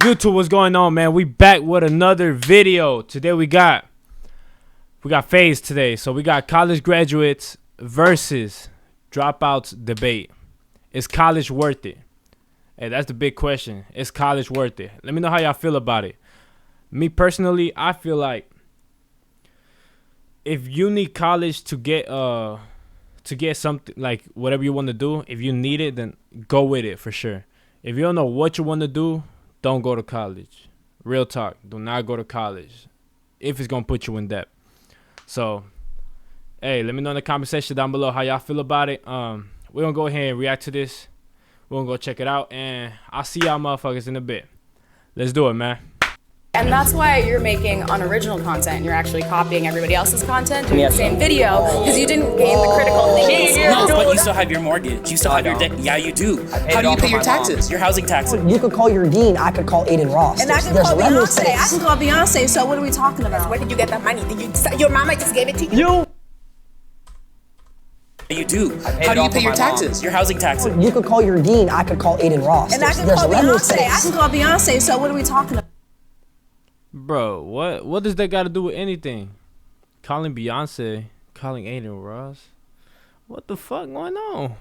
YouTube, what's going on, man? We back with another video. Today we got FaZe today. So we got college graduates versus dropouts debate. Is college worth it? Hey, that's the big question. Is college worth it? Let me know how y'all feel about it. Me personally, I feel like if you need college to get something, like whatever you want to do, if you need it, then go with it for sure. If you don't know what you want to do, don't go to college. Real talk. Do not go to college if it's going to put you in debt. So, hey, let me know in the comment section down below how y'all feel about it. We're going to go ahead and react to this. We're going to go check it out. And I'll see y'all motherfuckers in a bit. Let's do it, man. And that's why you're making unoriginal content. You're actually copying everybody else's content, doing the same video, because you didn't gain the critical thinking skills. No, but you still have your mortgage. You still have your debt. Yeah, you do. How do you pay your taxes? Your housing taxes. You could call your dean. I could call Aiden Ross. And I can call Beyonce. I can call Beyonce. So what are we talking about? Where did you get that money? Your mama just gave it to you? You do. How do you pay your taxes? Your housing taxes. You could call your dean. I could call Aiden Ross. And I can call Beyonce. I can call Beyonce. So what are we talking about? Bro, what does that got to do with anything? Calling Beyonce, calling Aiden Ross. What the fuck going on?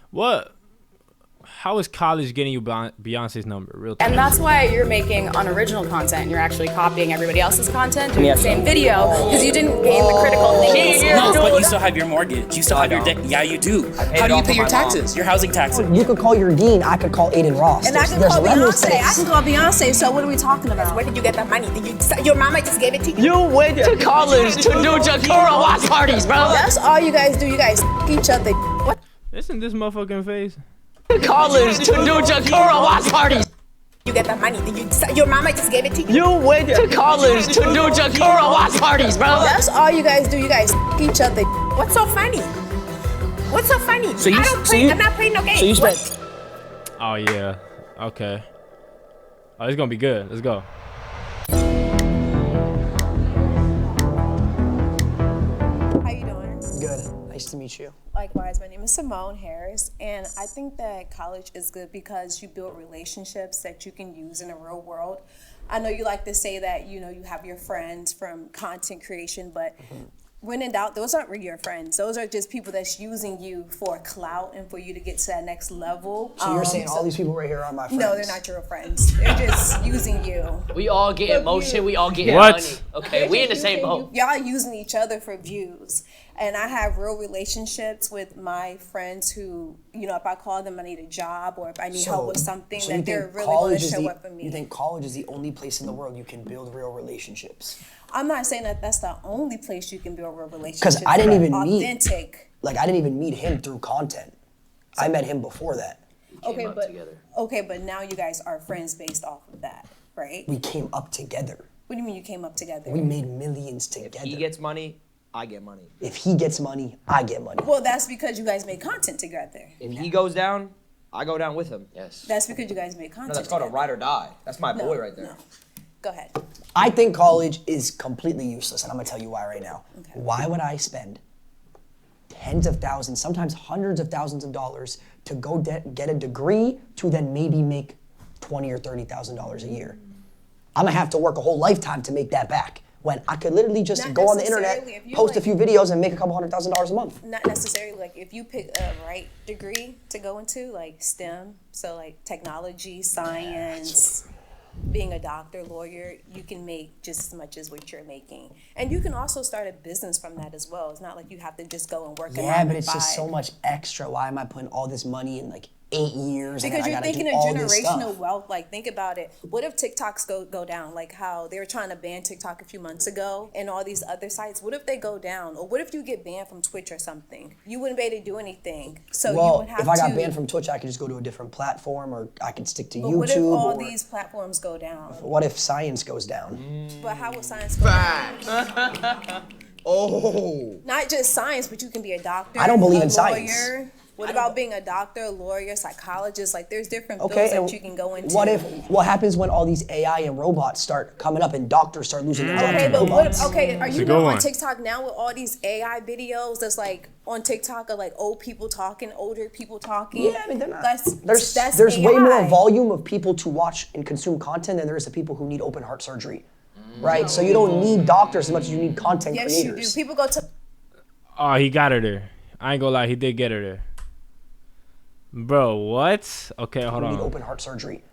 What? How is college getting you Beyonce's number? Real talk. And that's why you're making unoriginal content. You're actually copying everybody else's content, doing the same video, because you didn't gain the critical thinking skills. No, but you still have your mortgage. You still have your debt. Yeah, you do. How do you pay your taxes? Your housing taxes. You could call your dean. I could call Aiden Ross. And I can call Beyonce. I can call Beyonce. So what are we talking about? Where did you get that money? Your mama just gave it to you? You went to college to do Jakura watch parties, bro. That's all you guys do. You guys each other. What? Isn't this motherfucking FaZe? College to do Jakura watch parties. You get that money? Your mama just gave it to you? You went to college to do Jakura watch parties, bro. That's all you guys do. You guys each other. What's so funny? What's so funny? So you, I don't play. I'm not playing no games. So you spent. Oh, yeah. Okay. Oh, it's going to be good. Let's go. How you doing? Good. Nice to meet you. Likewise, my name is Simone Harris, and I think that college is good because you build relationships that you can use in the real world. I know you like to say that, you know, you have your friends from content creation, but when in doubt, those aren't really your friends. Those are just people that's using you for clout and for you to get to that next level. So you're saying all these people right here are my friends? No, they're not your friends. They're just using you. We all get emotion. We all get What? money. Okay, we in the same boat. Y'all using each other for views. And I have real relationships with my friends who, you know, if I call them I need a job or if I need help with something, that they're really going to show up for me. You think college is the only place in the world you can build real relationships? I'm not saying that that's the only place you can build real relationships. Because I didn't even authentic. I didn't even meet him through content. I met him before that. Okay, but now you guys are friends based off of that, right? We came up together. What do you mean you came up together? We made millions together. If he gets money, I get money. If he gets money, I get money. Well, that's because you guys made content together. If he goes down, I go down with him. Yes. That's because you guys made content No, that's called a ride or die. That's my boy right there. No. Go ahead. I think college is completely useless, and I'm gonna tell you why right now. Okay. Why would I spend tens of thousands, sometimes hundreds of thousands of dollars to go get a degree to then maybe make $20,000 or $30,000 a year? I'm gonna have to work a whole lifetime to make that back, when I could literally just Not go on the internet, necessarily. If you post a few videos, and make a couple $100,000 a month. Not necessarily. Like if you pick a right degree to go into, like STEM, so like technology, science, being a doctor, lawyer, you can make just as much as what you're making. And you can also start a business from that as well. It's not like you have to just go and work a 9 to 5. Yeah, but it's just so much extra. Why am I putting all this money in like 8 years? Because and you're I gotta thinking do of all this generational stuff? wealth. Like, think about it. What if TikToks go down? Like how they were trying to ban TikTok a few months ago and all these other sites. What if they go down? Or what if you get banned from Twitch or something? You wouldn't be able to do anything. So you would have if I got banned from Twitch, I could just go to a different platform, or I could stick to YouTube. What if all these platforms go down? What if science goes down? But how would science go down? Oh. Not just science, but you can be a doctor. I don't believe a in science. lawyer. What about being a doctor, lawyer, psychologist? Like, there's different fields Okay, that and you can go into. what happens when all these AI and robots start coming up and doctors start losing their jobs Okay, to but robots? are you a good not on one. TikTok now with all these AI videos that's like on TikTok of like old people talking, older people talking? Yeah, I mean, they're not. That's There's way more AI. volume of people to watch and consume content than there is of people who need open heart surgery, right? So you don't need doctors as much as you need content Yes, you do. creators. People go to Oh, he got her there. I ain't gonna lie, he did get her there. Bro, what? Okay, hold You need on. open heart surgery,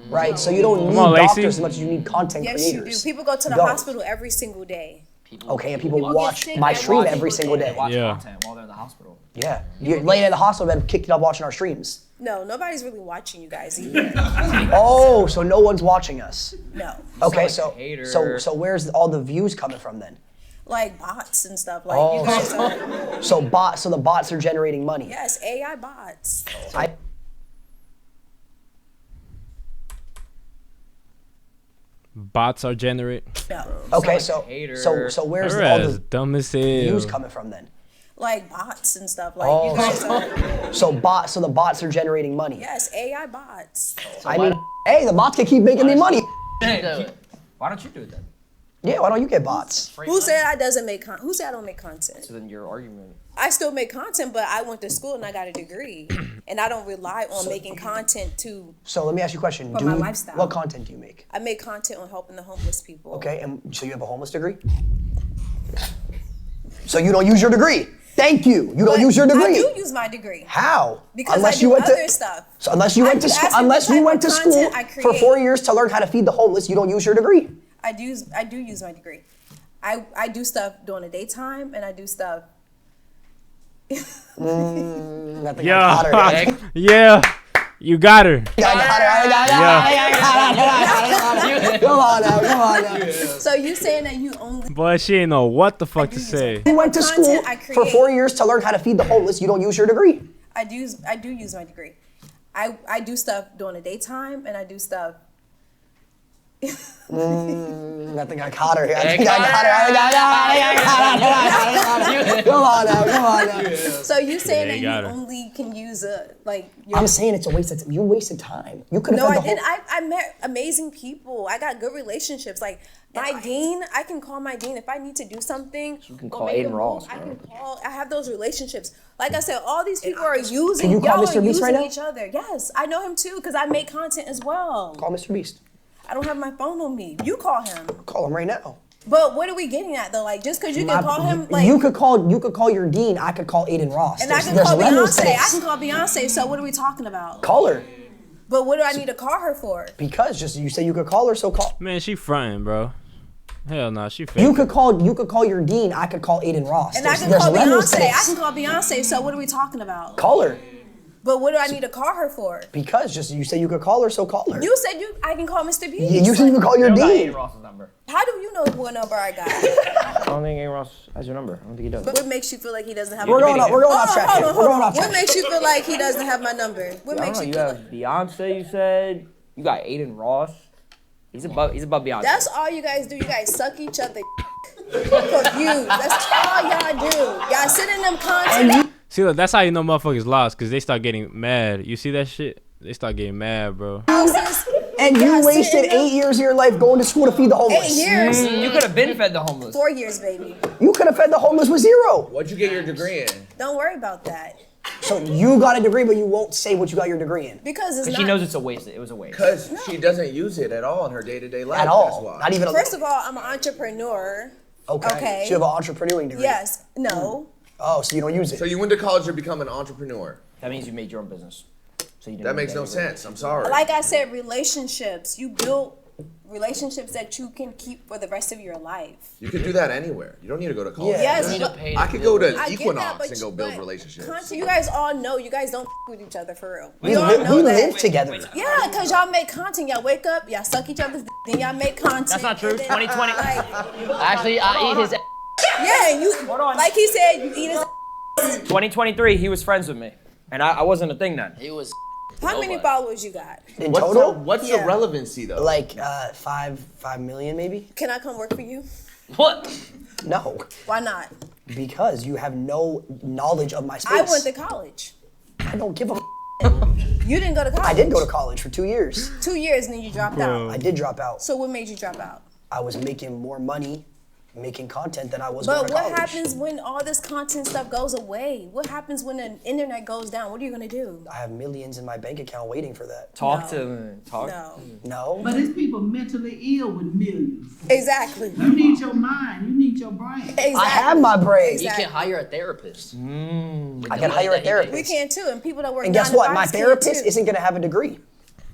right? So you don't need on, Lacey. doctors as much as you need content yes, you do. creators. People go to the Go. hospital every single day. Okay, and people People watch get sick my and stream watch every people single get day. it. Watch Yeah. content while they're in the hospital. Yeah, you're laying in the hospital bed, kicked it up watching our streams. No, nobody's really watching you guys either. Oh, so no one's watching us. No, Okay, like so a hater. so where's all the views coming from then? like bots and stuff. Like Oh, you guys are. So the bots are generating money. Yes, AI bots. I, Bots are generate. No, okay, like so a hater. so where's Her all ass the dumb as views hell. coming from then? like bots and stuff. Like Oh, you guys are. So the bots are generating money. Yes, AI bots. I mean, hey, the bots can keep making me money. Why don't you do it then? Yeah, why don't you get bots? Who said I doesn't make Who said I don't make content? So then your argument. I still make content, but I went to school and I got a degree, and I don't rely on making content to. So let me ask you a question. For my lifestyle. What content do you make? I make content on helping the homeless people. Okay, and so you have a homeless degree? So you don't use your degree. Thank you. You don't But use your degree. I do use my degree. How? Because I do other stuff. So unless you I went to could school, ask you unless what you type went of to school content I for create. 4 years to learn how to feed the homeless, you don't use your degree. I do use my degree. I do stuff during the daytime, and I do stuff. I think I got Yeah. her. I Yeah. You got her. got her. Come on now. So you saying that you only Boy, she ain't know what the fuck to say. You went to school Content I for create. 4 years to learn how to feed the homeless, you don't use your degree. I do use my degree. I do stuff during the daytime, and I do stuff. I think I caught her. I think I got her. Come on now. So you saying Yeah, that you you got her. only can use like your. I'm saying it's a waste of time. You wasted time. You could have No, had I the whole. didn't. I met amazing people. I got good relationships. Like my dean, I can call my dean if I need to do something. You can call Aiden Ross, I bro. can call. I have those relationships. Like I said, all these people are using. Can you call y'all Mr. are Beast using right now? each other. Yes, I know him too because I make content as well. Call Mr. Beast. I don't have my phone on me. You call him. Call him right now. But what are we getting at though? Like just because you can call him, like you could call your dean. I could call Aiden Ross. and I can call Beyonce. I can call Beyonce. So what are we talking about? Call her But what do I need to call her for? because just you say you could call her, so call. Man, she fronting, bro. Hell no, she fake. You could call your dean. I could call Aiden Ross. And I can There's call levels to Beyonce. I this. can call Beyonce. So what are we talking about? Call her But what do I need to call her for? because just you say you could call her, so call her. You said I can call Mr. Beast. You said you could call your You got dean. Aiden Ross's number. How do you know what number I got? I don't think Aiden Ross has your number. I don't think he does. What makes you feel like he doesn't have We're my going number? off track here. We're going off What track. makes you feel like he doesn't have my number? What I don't makes know. you You feel have like? Beyonce. You said you got Aiden Ross. He's above Beyonce. That's all you guys do. You guys suck each other for views. That's all y'all do. Y'all sit in them content. See, look, that's how you know motherfuckers lost, because they start getting mad. You see that shit? They start getting mad, bro. houses. And you Y'all sit wasted in them- 8 years of your life going to school to feed the homeless. 8 years. You could have been fed the homeless. 4 years, baby. You could have fed the homeless with 0. What'd you get your degree in? Don't worry about that. So you got a degree, but you won't say what you got your degree in Because it's Because not. she knows it's a waste. It was a waste. Because she doesn't use it at all in her day-to-day life. at That's all. why. Not even a First of all, I'm an entrepreneur. Okay. okay. So you have an entrepreneuring degree. Yes. No. Oh, so you don't use it. So you went to college to become an entrepreneur. That means you made your own business. So you didn't That need makes no degree. sense. I'm sorry. Like I said, relationships. You build relationships that you can keep for the rest of your life. You could do that anywhere. You don't need to go to college. Yeah. Yes, You need to but pay I could go to I get that, Equinox but and go you- build but relationships. content, you guys all know you guys don't with each other for real. We, all li- know we that. live together. Yeah, because y'all make content. Y'all wake up, y'all suck each other's then y'all make content. That's not true. and then, 2020. Like, Actually, I eat his. yeah, and you on. like he said, you eat his. 2023, he was friends with me, and I wasn't a thing then. He was. How many followers you got? In What's total, what's Yeah. the relevancy though? like 5 million maybe. Can I come work for you? What? No, Why not? because you have no knowledge of my space. I went to college. I don't give a You didn't go to college? I did go to college for 2 years. 2 years and then you dropped out. I did drop out. So what made you drop out? I was making more money making content than I was going But to what college. happens when all this content stuff goes away? What happens when the internet goes down? What are you gonna do? I have millions in my bank account waiting for that. Talk to him. Talk. No. No? But it's people mentally ill with millions. Exactly. You need your mind. You need your brain. Exactly. I have my brain. You can hire a therapist. I can hire a therapist. We can too, and people that work. And guess 9 to what? My 5s can therapist too. isn't going to have a degree.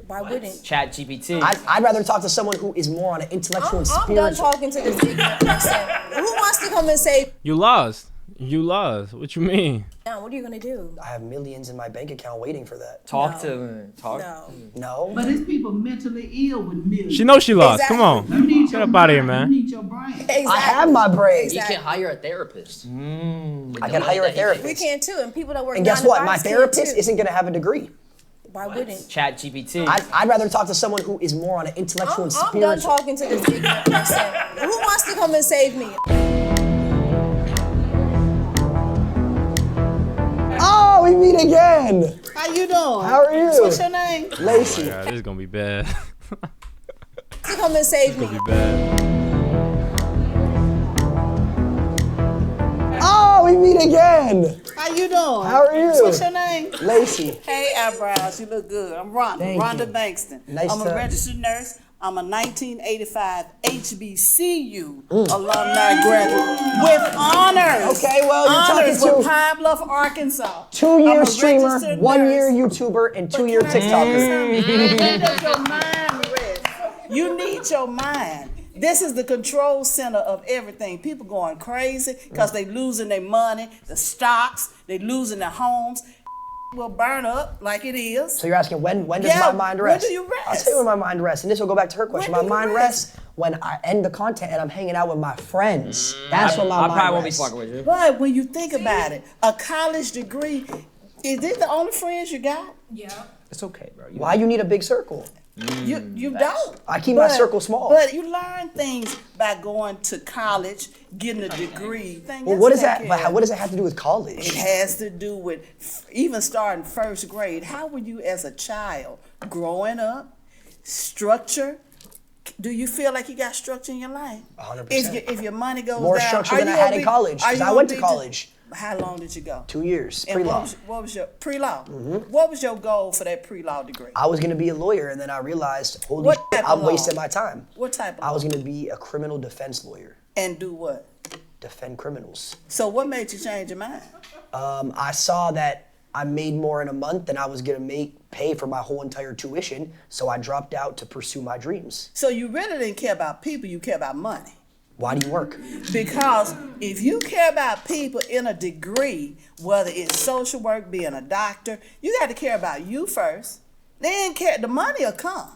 Why wouldn't? Chat GPT. I'd rather talk to someone who is more on an intellectual and I'm done spiritual. talking to this ignorant person. Who wants to come and say, You lost. You lost. What you mean? now, what are you gonna do? I have millions in my bank account waiting for that. Talk to him. Talk. No. No? But it's people mentally ill with millions. She knows she lost. Exactly. Come on. You need Get your up out of here, mind. man. You need your brain. Exactly. I have my brain. You can hire a therapist. I can hire a therapist. We can too, and people that work. And guess 9 to what? My 5s can therapist too. isn't going to have a degree. Why wouldn't? Chat GPT. I'd rather talk to someone who is more on an intellectual and I'm done spiritual. talking to this ignorant person. Who wants to come and save me? Oh, we meet again. How you doing? How are you? What's your name? Lacey. Yeah, this is gonna be bad. To come and save me. Be bad. Oh, we meet again. How you doing? How are you? What's your name? Lacey. Hey, eyebrows. You look good. I'm Rhonda. Thank Rhonda you. Bankston. Nice I'm to- a registered nurse. I'm a 1985 HBCU alumni graduate with honors. Okay, well, you're honors talking with to- Pine Bluff, Arkansas. 2-year I'm a streamer, registered 1-year nurse. YouTuber, and 2-year Can I tell you TikToker. something? Where does your mind rest? You need your mind. This is the control center of everything. People going crazy because they losing their money, the stocks, they losing their homes. Will burn up like it is. So you're asking when does Yeah, my mind when rest? do you I'll rest? tell you when my mind rests, and this will go back to her question. When My do you mind rest? rests when I end the content and I'm hanging out with my friends. That's when my I mind probably won't be rests. fucking with you. But when you think about it, a college degree, is it the only friends you got? It's okay, bro. Why you need a big circle? You don't. I keep my circle small. But you learn things by going to college, getting a degree. Well, what does that? But what does that have to do with college? It has to do with even starting first grade. How were you as a child growing up? Structure. Do you feel like you got structure in your life? 100%. If your money goes More down, structure are than you I had gonna in be- college, are 'cause you I gonna went to be college. How long did you go? 2 years, And pre-law. what was your pre-law? What was your goal for that pre-law degree? I was gonna be a lawyer, and then I realized, holy What shit, type of I'm law? wasting my time. What type of I was law? gonna be a criminal defense lawyer, And do what? defend criminals. So what made you change your mind? I saw that I made more in a month than I was gonna pay for my whole entire tuition, so I dropped out to pursue my dreams. So you really didn't care about people, you care about money. Why do you work? Because if you care about people in a degree, whether it's social work, being a doctor, you got to care about you first. Then the money will come.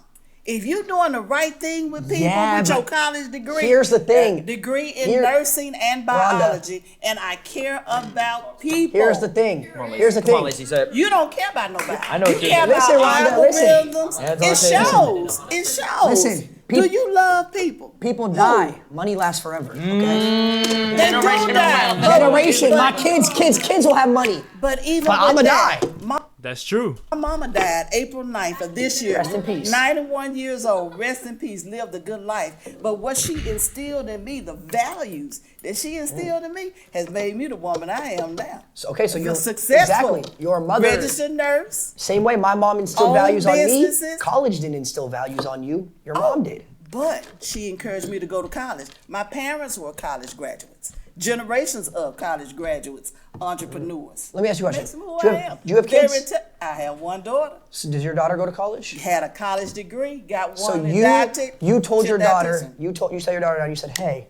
If you're doing the right thing with people Yeah, with your but college degree, here's the thing. Degree in nursing and biology, and I care about people. Here's the thing. Here's the Come on, thing. Lacey. Say it. You don't care about nobody. I know you what you care mean. about Listen, Rhonda, listen. algorithms. Yeah, It don't say shows. It shows. Listen, Do you love people? People die. Money lasts forever. Okay. They do die. Generation. My kids will have money. But even But with I'ma that, die. That's true. My mama died April 9th of this year. Rest in peace. 91 years old. Rest in peace. Lived a good life. But what she instilled in me, the values that she instilled in me, has made me the woman I am now. So you're successful. Exactly. You're a mother. Registered nurse. Same way my mom instilled Own values on me. businesses. College didn't instill values on you. Your mom did. But she encouraged me to go to college. My parents were college graduates. Generations of college graduates, entrepreneurs. Let me ask you a question. Makes me who Do I you am. have, do you have Very kids? I have one daughter. So does your daughter go to college? Had a college degree, got So one in you dietetics. told your daughter, genetics. you sat your daughter down, you said, hey,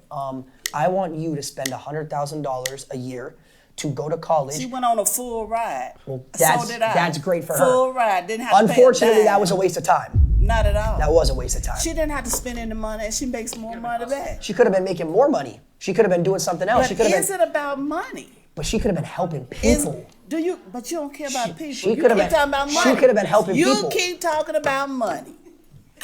I want you to spend $100,000 a year to go to college. She went on a full ride. Well, so did I. that's great for her. Full ride. Didn't have to pay a Unfortunately, dime. that was a waste of time. Not at all. That was a waste of time. She didn't have to spend any money, and she makes more money back. She could have been making more money. She could have been doing something else. But She could have is been, it about money? but she could have been helping people. But you don't care about people. she You could have keep been- talking about she money. could have been helping you people. keep talking about money.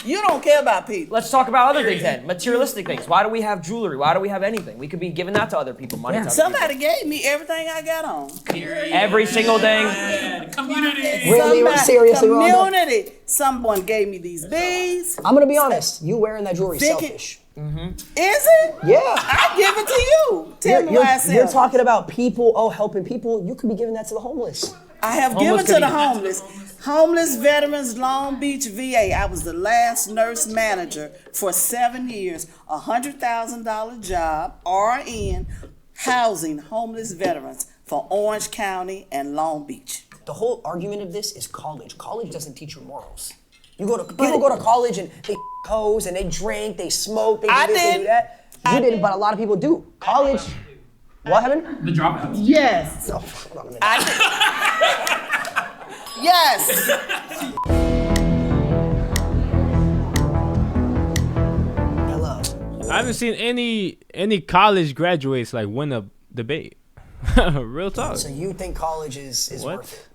You don't care about people. Let's talk about other things then. Materialistic things. Why do we have jewelry? Why do we have anything? We could be giving that to other people. Money. To other Somebody gave me everything I got on. Every single thing. Really? Seriously, Rhonda? Community. Someone gave me these beads. I'm gonna be honest. You wearing that jewelry is Vicky- selfish. Is it? Yeah. I give it to you. Tell me why it's You're selfish. talking about people, helping people. You could be giving that to the homeless. I have given to the homeless. Homeless Veterans Long Beach VA. I was the last nurse manager for 7 years. $100,000 job, RN, housing homeless veterans for Orange County and Long Beach. The whole argument of this is college. College doesn't teach you morals. People go to college and they hoes and they drink, they smoke, they do I this, they do did. that. You didn't, but a lot of people do. College. What happened? The dropouts. Yes. Oh, hold on a minute. Yes. Hello. I haven't seen any college graduates like win a debate. Real talk. So you think college is What? worth it?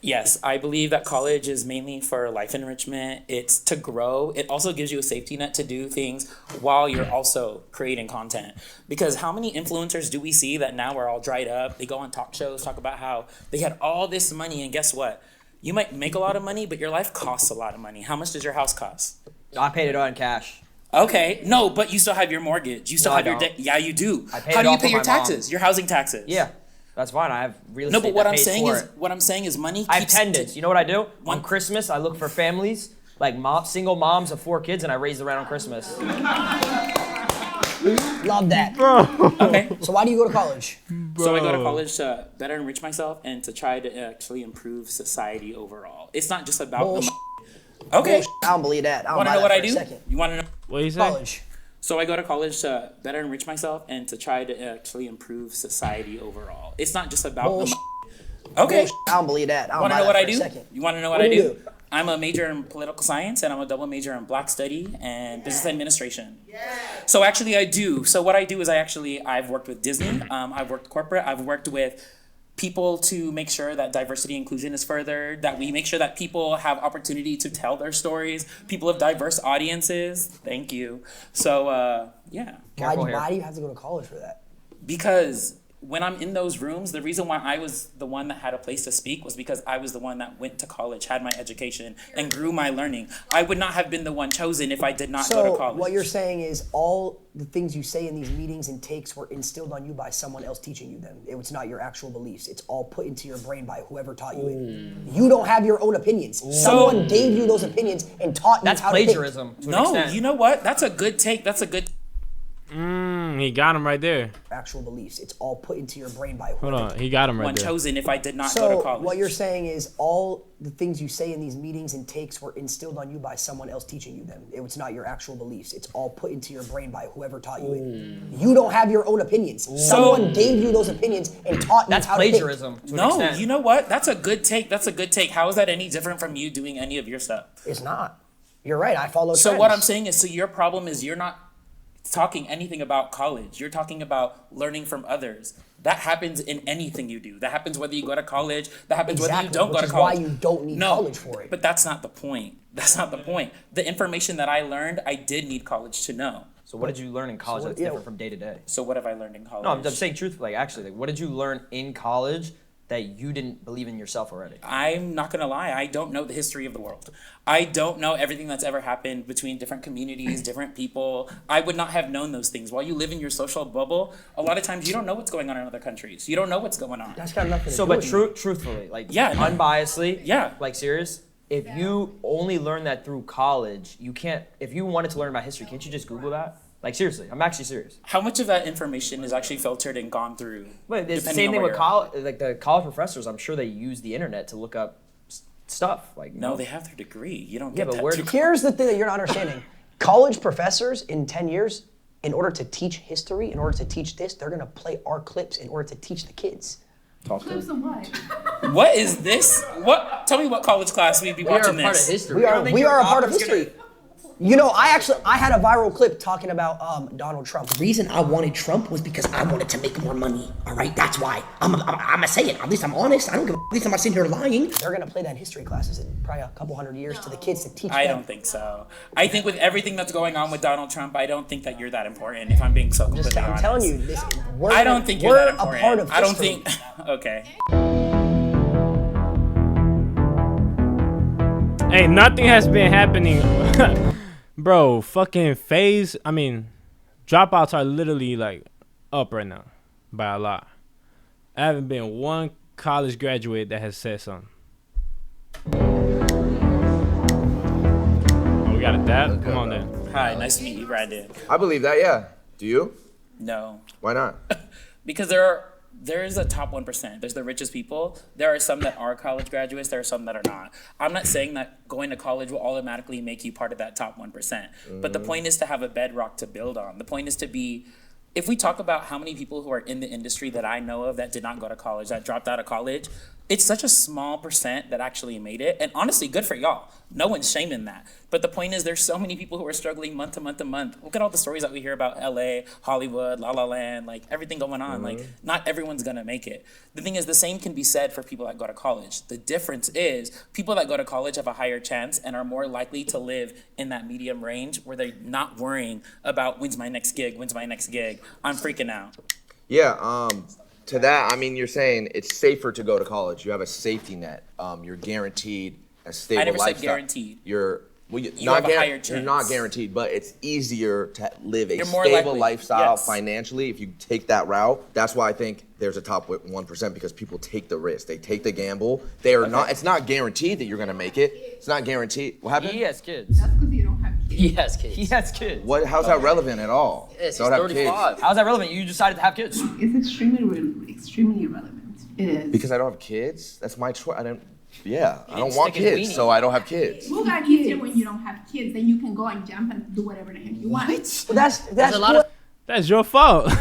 Yes, I believe that college is mainly for life enrichment. It's to grow. It also gives you a safety net to do things while you're also creating content. Because how many influencers do we see that now are all dried up? They go on talk shows, talk about how they had all this money, and guess what? You might make a lot of money, but your life costs a lot of money. How much does your house cost? I paid it all in cash. Okay, no, but you still have your mortgage. You still No, I have your don't. debt. Yeah, you do. I pay How it do you off pay with your my taxes? mom. Your housing taxes. Yeah, that's fine. I have real estate. No, but what that I'm pays saying for is, it. what I'm saying is, money. I have keeps pendants. You know what I do? One- On Christmas, I look for families, like single moms of 4 kids, and I raise the rent on Christmas. Love that. Okay. So why do you go to college? So I go to college to better enrich myself and to try to actually improve society overall. It's not just about the Bullshit. money. Okay. Bullshit. I don't believe that. I don't Want to buy know that what for I a do? second. You want to know? What do you say? College. So I go to college to better enrich myself and to try to actually improve society overall. It's not just about Bullshit. the money. Okay. Bullshit. I don't believe that. I don't Want to buy know that what I for a do? second. You want to know what What I do you do? do? I'm a major in political science and I'm a double major in Black Study and Business Administration. So actually I do. So what I do is I've worked with Disney, I've worked corporate, I've worked with people to make sure that diversity and inclusion is furthered, that we make sure that people have opportunity to tell their stories, people of diverse audiences. Thank you. So yeah. Careful here. Why do you have to go to college for that? Because when I'm in those rooms, the reason why I was the one that had a place to speak was because I was the one that went to college, had my education, and grew my learning. I would not have been the one chosen if I did not go to So college. what you're saying is all the things you say in these meetings and takes were instilled on you by someone else teaching you them. It's not your actual beliefs. It's all put into your brain by whoever taught you it. You don't have your own opinions. Someone gave you those opinions and taught you That's how to think. plagiarism to an No, extent. you know what? That's a good take. That's a good. He got him right there. Actual beliefs. It's all put into your brain by Hold whoever. on, he got him right one there. chosen if I did not go to So college. what you're saying is all the things you say in these meetings and takes were instilled on you by someone else teaching you them. It's not your actual beliefs. It's all put into your brain by whoever taught you it. You don't have your own opinions. Someone gave you those opinions and taught you That's how to think. plagiarism to an No, extent. you know what? That's a good take. That's a good take. How is that any different from you doing any of your stuff? It's not. You're right. I follow So trends. what I'm saying is, so your problem is you're not talking anything about college. You're talking about learning from others. That happens in anything you do. That happens whether you go to college. That happens whether you Exactly, don't go which to is college. why you don't need college for it. But that's not the point. That's not the point. The information that I learned, I did need college to know. So what did you learn in college that's different from day to day? So what have I learned in college? No, I'm just saying truthfully. Actually, what did you learn in college that you didn't believe in yourself already? I'm not gonna lie, I don't know the history of the world. I don't know everything that's ever happened between different communities, different people. I would not have known those things. While you live in your social bubble, a lot of times you don't know what's going on in other countries. You don't know what's going on. That's got nothing to So, do but with it. truthfully, like Yeah, no. unbiasedly, Yeah. like serious. If you only learn that through college, you can't. If you wanted to learn about history, can't you just Google that? Like seriously, I'm actually serious. How much of that information is actually filtered and gone through? But it's the depending same on thing where with you're- college. Like the college professors, I'm sure they use the internet to look up stuff. Like No, they have their degree. You don't Yeah, get but that where through do- Here's the thing that you're not understanding. College professors in 10 years, in order to teach history, in order to teach this, they're gonna play our clips in order to teach the kids. What is this? What? Tell me what college class we'd be watching this. We are a part of history. You know, I had a viral clip talking about Donald Trump. The reason I wanted Trump was because I wanted to make more money. All right, that's why. I'm gonna say it. At least I'm honest. I don't give a. At least I'm not sitting here lying. They're gonna play that in history classes in probably a couple hundred years to the kids to teach them. I don't think so. I think with everything that's going on with Donald Trump, I don't think that you're that important. If I'm being so completely honest. I'm telling you, I don't think you're that important. We're a part of history. I don't think. Okay. Hey, nothing has been happening. Bro, fucking dropouts are literally like up right now by a lot. I haven't been one college graduate that has said something. Oh, we got a dab? Come on then. Hi, nice to meet you, Brandon. I believe that, yeah. Do you? No. Why not? Because there is a top 1%. There's the richest people. There are some that are college graduates. There are some that are not. I'm not saying that going to college will automatically make you part of that top 1%. But the point is to have a bedrock to build on. The point is to be, if we talk about how many people who are in the industry that I know of that did not go to college, that dropped out of college, it's such a small percent that actually made it. And honestly, good for y'all. No one's shaming that. But the point is there's so many people who are struggling month to month to month. Look at all the stories that we hear about LA, Hollywood, La La Land, like everything going on. Like not everyone's gonna make it. The thing is the same can be said for people that go to college. The difference is people that go to college have a higher chance and are more likely to live in that medium range where they're not worrying about when's my next gig, I'm freaking out. Yeah, to that, I mean, you're saying it's safer to go to college. You have a safety net. You're guaranteed a stable lifestyle. I never said guaranteed. You're have a higher chance. You're not guaranteed, but it's easier to live a You're more stable likely. lifestyle Yes. financially if you take that route. That's why I think there's a top 1% because people take the risk. They take the gamble. They are not. It's not guaranteed that you're gonna make it. It's not guaranteed. What happened? He has kids. That's because you don't have kids. He has kids. He has kids. What? How's that relevant at all? Yes, he's Don't have 35. How's that relevant? You decided to have kids. It's extremely relevant. It is. Because I don't have kids. That's my choice. I don't. Yeah, I don't didn't want stick his kids, weenie. so I don't have kids. Who got kids when you don't have kids? Then you can go and jump and do whatever the heck you want. Well, that's a lot of- That's your fault.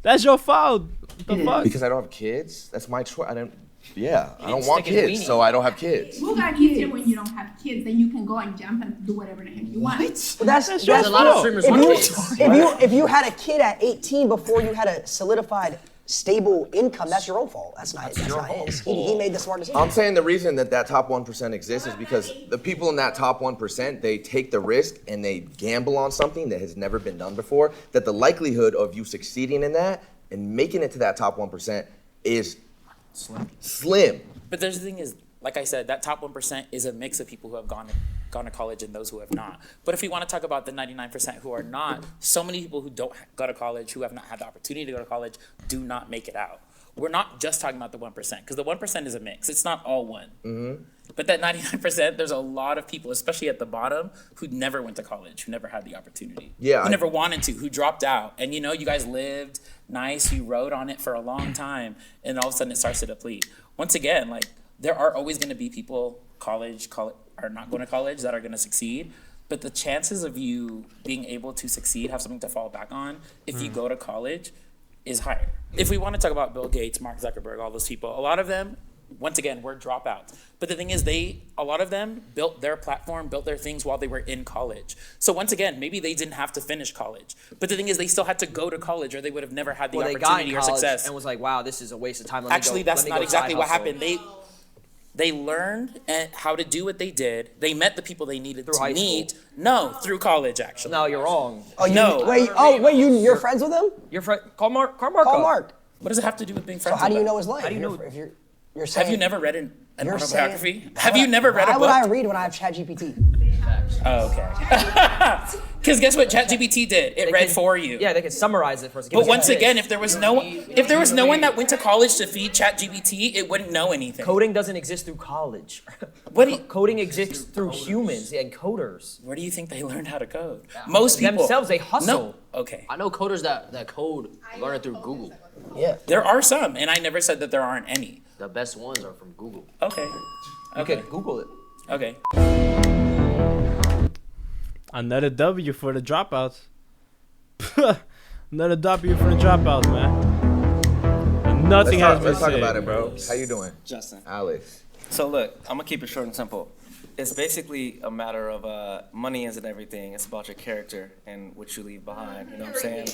That's your fault. The fuck? Because I don't have kids. That's my choice. I don't. Yeah, I don't didn't want stick his kids, weenie. so I don't have kids. Who got kids when you don't have kids? Then you can go and jump and do whatever the heck you want. Well, that's your a lot of fault. streamers want kids. If you had a kid at 18 before you had a solidified stable income, that's your own fault. That's not his. He made the smart decision. I'm saying the reason that top 1% exists is because the people in that top 1%, they take the risk and they gamble on something that has never been done before, that the likelihood of you succeeding in that and making it to that top 1% is slim. But there's the thing is, like I said, that top 1% is a mix of people who have gone to college and those who have not. But if we want to talk about the 99% who are not, so many people who don't go to college, who have not had the opportunity to go to college, do not make it out. We're not just talking about the 1%, because the 1% is a mix. It's not all one. Mm-hmm. But that 99%, there's a lot of people, especially at the bottom, who never went to college, who never had the opportunity. Yeah, who never wanted to, who dropped out. And you know, you guys lived nice, you rode on it for a long time, and all of a sudden it starts to deplete. Once again, like, there are always going to be people are not going to college that are going to succeed, but the chances of you being able to succeed, have something to fall back on if you go to college is higher. If we want to talk about Bill Gates, Mark Zuckerberg, all those people, a lot of them, once again, were dropouts. But the thing is, a lot of them built their platform, built their things while they were in college. So once again, maybe they didn't have to finish college. But the thing is, they still had to go to college or they would have never had the Well, they got in opportunity or college success. and was like, wow, this is a waste of time. Actually, that's not exactly what happened. They learned how to do what they did. They met the people they needed to meet. No, through college, actually. No, you're wrong. You're friends with him? Your friend, call Mark. Call Mark. What does it have to do with being friends So how with do you them? know his life? How do you know? If you're saying, Have you never read an you're autobiography? saying- Have you never read a book? Why would I read when I have ChatGPT? Oh, okay. Because guess what ChatGPT did? It read for you. Yeah, they can summarize it for us. But once again, if there was no one that went to college to feed ChatGPT, it wouldn't know anything. Coding doesn't exist through college. Coding exists through humans and coders. Where do you think they learned how to code? Most people themselves, they hustle. No. Okay. I know coders that code learn it through Google. Yeah. There are some, and I never said that there aren't any. The best ones are from Google. Okay. Okay, Google it. Okay. Another W for the dropouts. Another W for the dropouts, man. And nothing has been Let's talk said, about it, bro. bro. How you doing? Justin. Alex. So look, I'm gonna keep it short and simple. It's basically a matter of money isn't everything. It's about your character and what you leave behind. You know what I'm saying?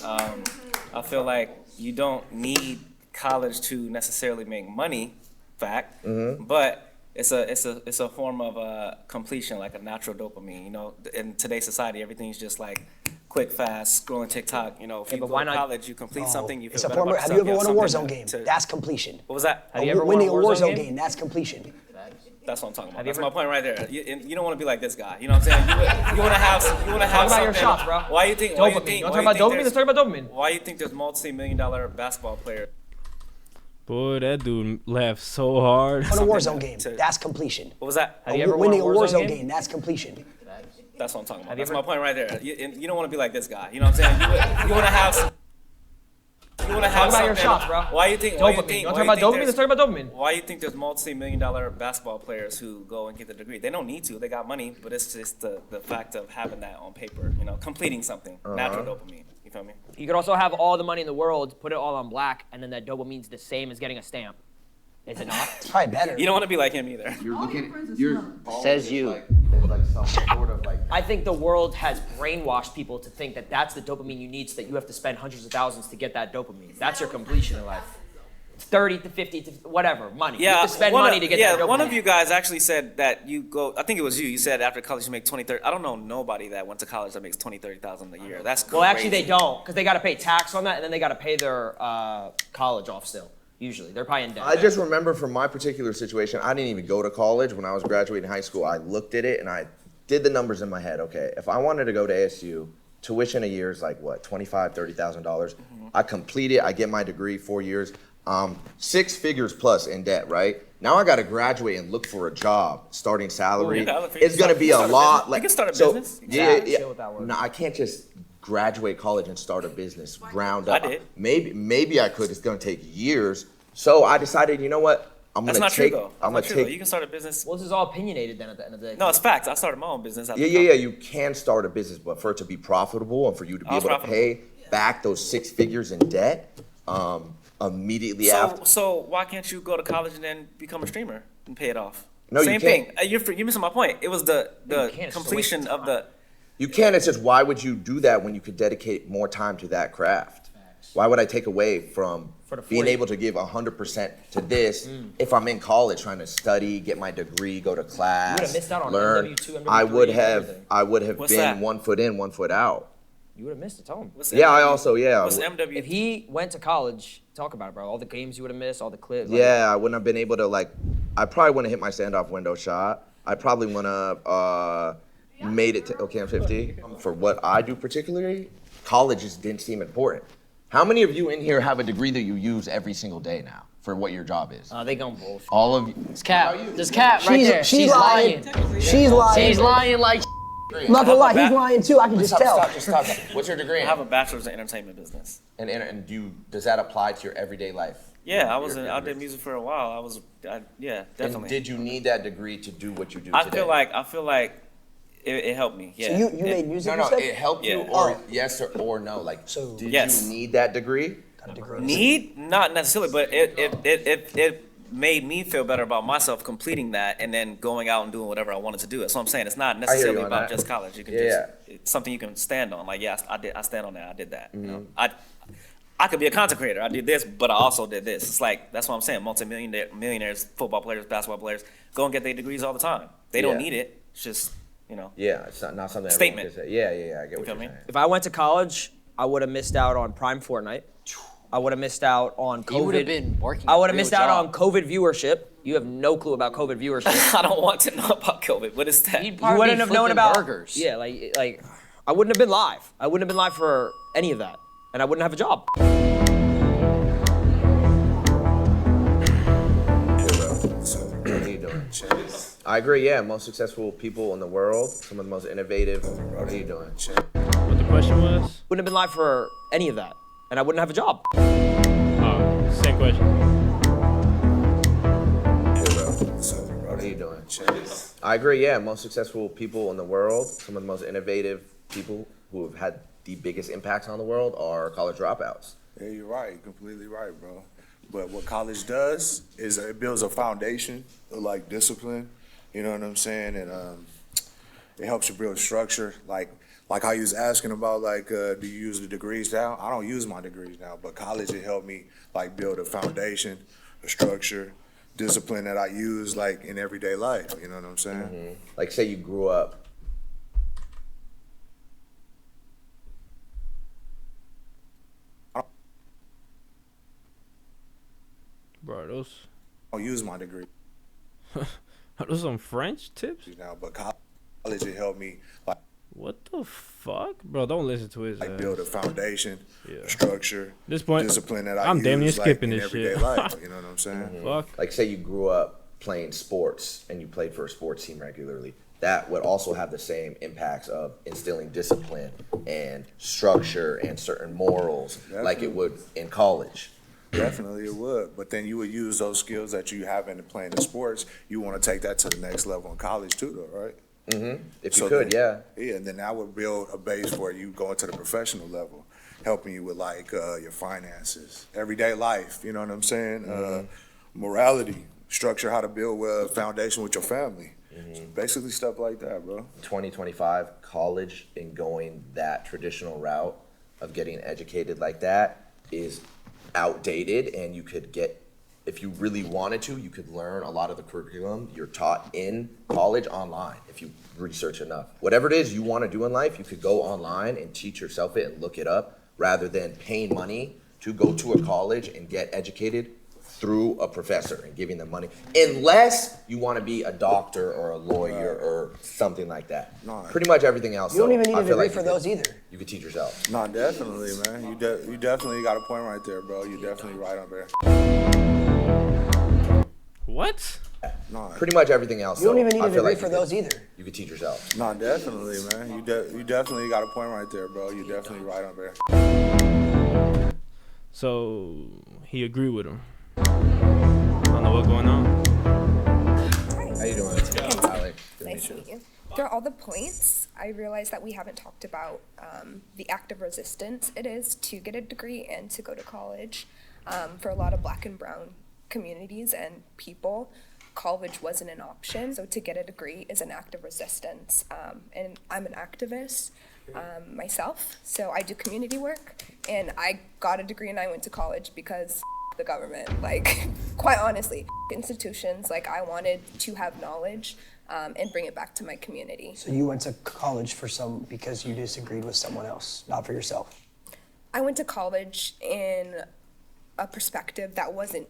I feel like you don't need college to necessarily make money, fact, but it's a form of completion, like a natural dopamine. You know, in today's society, everything's just like quick, fast, scrolling TikTok. You know, if you but go why to not- college, you complete something. You feel It's a better form. about Have you yourself, ever won a have Warzone something game? to- That's completion. What was that? Have you ever won Winning a a Warzone Warzone game? game, that's completion. That's what I'm talking about. Have you That's ever- my point right there. You don't want to be like this guy. You know what I'm saying? You want to have Talk about your something- shots, bro. Why you think? Dopamine. Why You want to talk about dopamine? Let's talk about dopamine. Why you think there's multi-million-dollar basketball players? Boy, that dude laughed so hard. Win a Warzone game, that's completion. What was that? Have you ever won a Winning a Warzone Warzone game? game, that's completion. That's what I'm talking about. Have you That's ever- my point right there. You don't want to be like this guy. You know what I'm saying? You want to have. You want to have Talk about your something- shots, bro. Why you think? Dopamine. Why You want to why talk about think dopamine? there's- Let's talk about dopamine. Why you think there's multi-million-dollar basketball players who go and get the degree? They don't need to. They got money, but it's just the fact of having that on paper. You know, completing something. Natural dopamine. You feel me? You could also have all the money in the world, put it all on black, and then that dopamine's the same as getting a stamp. Is it not? It's probably better. You don't want to be like him either. You're looking. You're Says you. Like some sort of like. I think the world has brainwashed people to think that that's the dopamine you need, so that you have to spend hundreds of thousands to get that dopamine. That's your completion in life. 30 to 50 to whatever, money. You have to spend money to get that dopamine. One of you guys actually said that you go, I think it was you, you said after college you make 20, 30, I don't know nobody that went to college that makes 20, 30,000 a year. That's crazy. Well, actually, they don't, because they got to pay tax on that, and then they got to pay their college off still. Usually, they're probably in debt. I just remember from my particular situation, I didn't even go to college. When I was graduating high school, I looked at it and I did the numbers in my head. Okay, if I wanted to go to ASU, tuition a year is like what, $25,000, $30,000. I complete it, I get my degree, 4 years, 6 figures plus in debt, right? Now I got to graduate and look for a job, starting salary. It's gonna be a lot. You can start a business. Yeah. Chill with that word. No, I can't just graduate college and start a business ground up. I did. Maybe I could. It's gonna take years. So I decided, you know what? I'm That's gonna not take. true though. I'm That's gonna not true, though. take. You can start a business. Well, this is all opinionated then at the end of the day. No, it's facts. I started my own business. after Yeah. college. You can start a business, but for it to be profitable and for you to be I was able to profitable. pay back those 6 figures in debt immediately after. So why can't you go to college and then become a streamer and pay it off? No, you Same can't. thing. You're missing my point. It was the can't. It's just a waste completion of of the. You can. It's just why would you do that when you could dedicate more time to that craft? Why would I take away from For the being 40. able to give 100% to this if I'm in college trying to study, get my degree, go to class, You would've missed out on learn? MW2, I would MW3, have. everything. I would have What's been that? 1 foot in, 1 foot out. You would have missed it. Tell him. What's Yeah, I MW? also What's MW? If he went to college, talk about it, bro. All the games you would have missed, all the clips. Yeah, I wouldn't have been able to I probably wouldn't have hit my standoff window shot. I probably wouldn't have made it to OCAM 50. For what I do particularly, college just didn't seem important. How many of you in here have a degree that you use every single day now for what your job is? They gonna bullshit. All of you. It's Cap. There's Cap right there. She's lying. She's lying. She's lying like. I'm not gonna lie, he's lying too. I can just tell. Stop. What's your degree I in? have a bachelor's in entertainment business. And does that apply to your everyday life? Yeah, I did music for a while. Yeah, definitely. And did you need that degree to do what you do I today? feel like it helped me. Yeah. So you made music? No, you said? it helped you, Yeah. or yes or no. Like, So- did Yes. you need that degree? Need? Not necessarily, but it made me feel better about myself completing that and then going out and doing whatever I wanted to do. That's what I'm saying. It's not you necessarily on about that. just college. You can Yeah. it's something you can stand on. Like, yeah, I stand on that. I did that. You know? Mm-hmm. I could be a content creator. I did this, but I also did this. It's like, that's what I'm saying. Millionaires, football players, basketball players, go and get their degrees all the time. They don't Yeah. need it. It's just, you know. Yeah, it's not something. Statement. Everyone can say. Yeah. I get what feel you're me? saying. If I went to college, I would have missed out on Prime Fortnite. I would have missed out on COVID. You would have been working. I a would have real missed out job. on COVID viewership. You have no clue about COVID viewership. I don't want to know about COVID. What is that? You'd You probably wouldn't be have known flipping about burgers. Yeah, like I wouldn't have been live. I wouldn't have been live for any of that, and I wouldn't have a job. What are you doing? I agree. Yeah, most successful people in the world, some of the most innovative. What are you doing? What the question was? Wouldn't have been live for any of that, and I wouldn't have a job. Same question. What are you doing? I agree. Yeah, most successful people in the world, some of the most innovative people who have had the biggest impacts on the world are college dropouts. Yeah, you're right. Completely right, bro. But what college does is it builds a foundation of like discipline, you know what I'm saying? And it helps you build structure. Like how you was asking about like, do you use the degrees now? I don't use my degrees now, but college, it helped me like build a foundation, a structure, discipline that I use like in everyday life, you know what I'm saying? Like say you grew up Bro, those. I don't use my degree Are those some French tips? now, but college, it helped me like What the fuck? Bro, don't listen to his build a foundation, Yeah. a structure, This point, discipline that I I'm use damn near like, skipping in this everyday shit. life, you know what I'm saying? Fuck. Like say you grew up playing sports and you played for a sports team regularly, that would also have the same impacts of instilling discipline and structure and certain morals like it would in college. Definitely it would, but then you would use those skills that you have in playing the sports. You want to take that to the next level in college too, though, right? If you could, yeah, and then that would build a base for you going to the professional level, helping you with like your finances, everyday life. You know what I'm saying? Morality, structure, how to build a foundation with your family. So basically stuff like that, bro. 2025, college and going that traditional route of getting educated like that is outdated, and you could get, if you really wanted to, you could learn a lot of the curriculum you're taught in college online if you research enough. Whatever it is you want to do in life, you could go online and teach yourself it and look it up rather than paying money to go to a college and get educated through a professor and giving them money, unless you want to be a doctor or a lawyer or something like that. Pretty much everything else. You don't even need I a feel degree like for you could- those either. You could teach yourself. No, definitely, man. You definitely got a point right there, bro. You definitely right on there. What? No, Pretty much everything else. You don't though, even need I a feel degree like for you could- those either. You could teach yourself. No, definitely, man. You definitely got a point right there, bro. You definitely right on there. So he agreed with him. I don't know what's going on. How you doing? Alex. Nice to meet you. Through all the points, I realized that we haven't talked about the act of resistance it is to get a degree and to go to college. For a lot of Black and brown communities and people, college wasn't an option, so to get a degree is an act of resistance. And I'm an activist myself, so I do community work, and I got a degree and I went to college because the government, like, quite honestly, institutions, like, I wanted to have knowledge and bring it back to my community. So you went to college because you disagreed with someone else, not for yourself. I went to college in a perspective that wasn't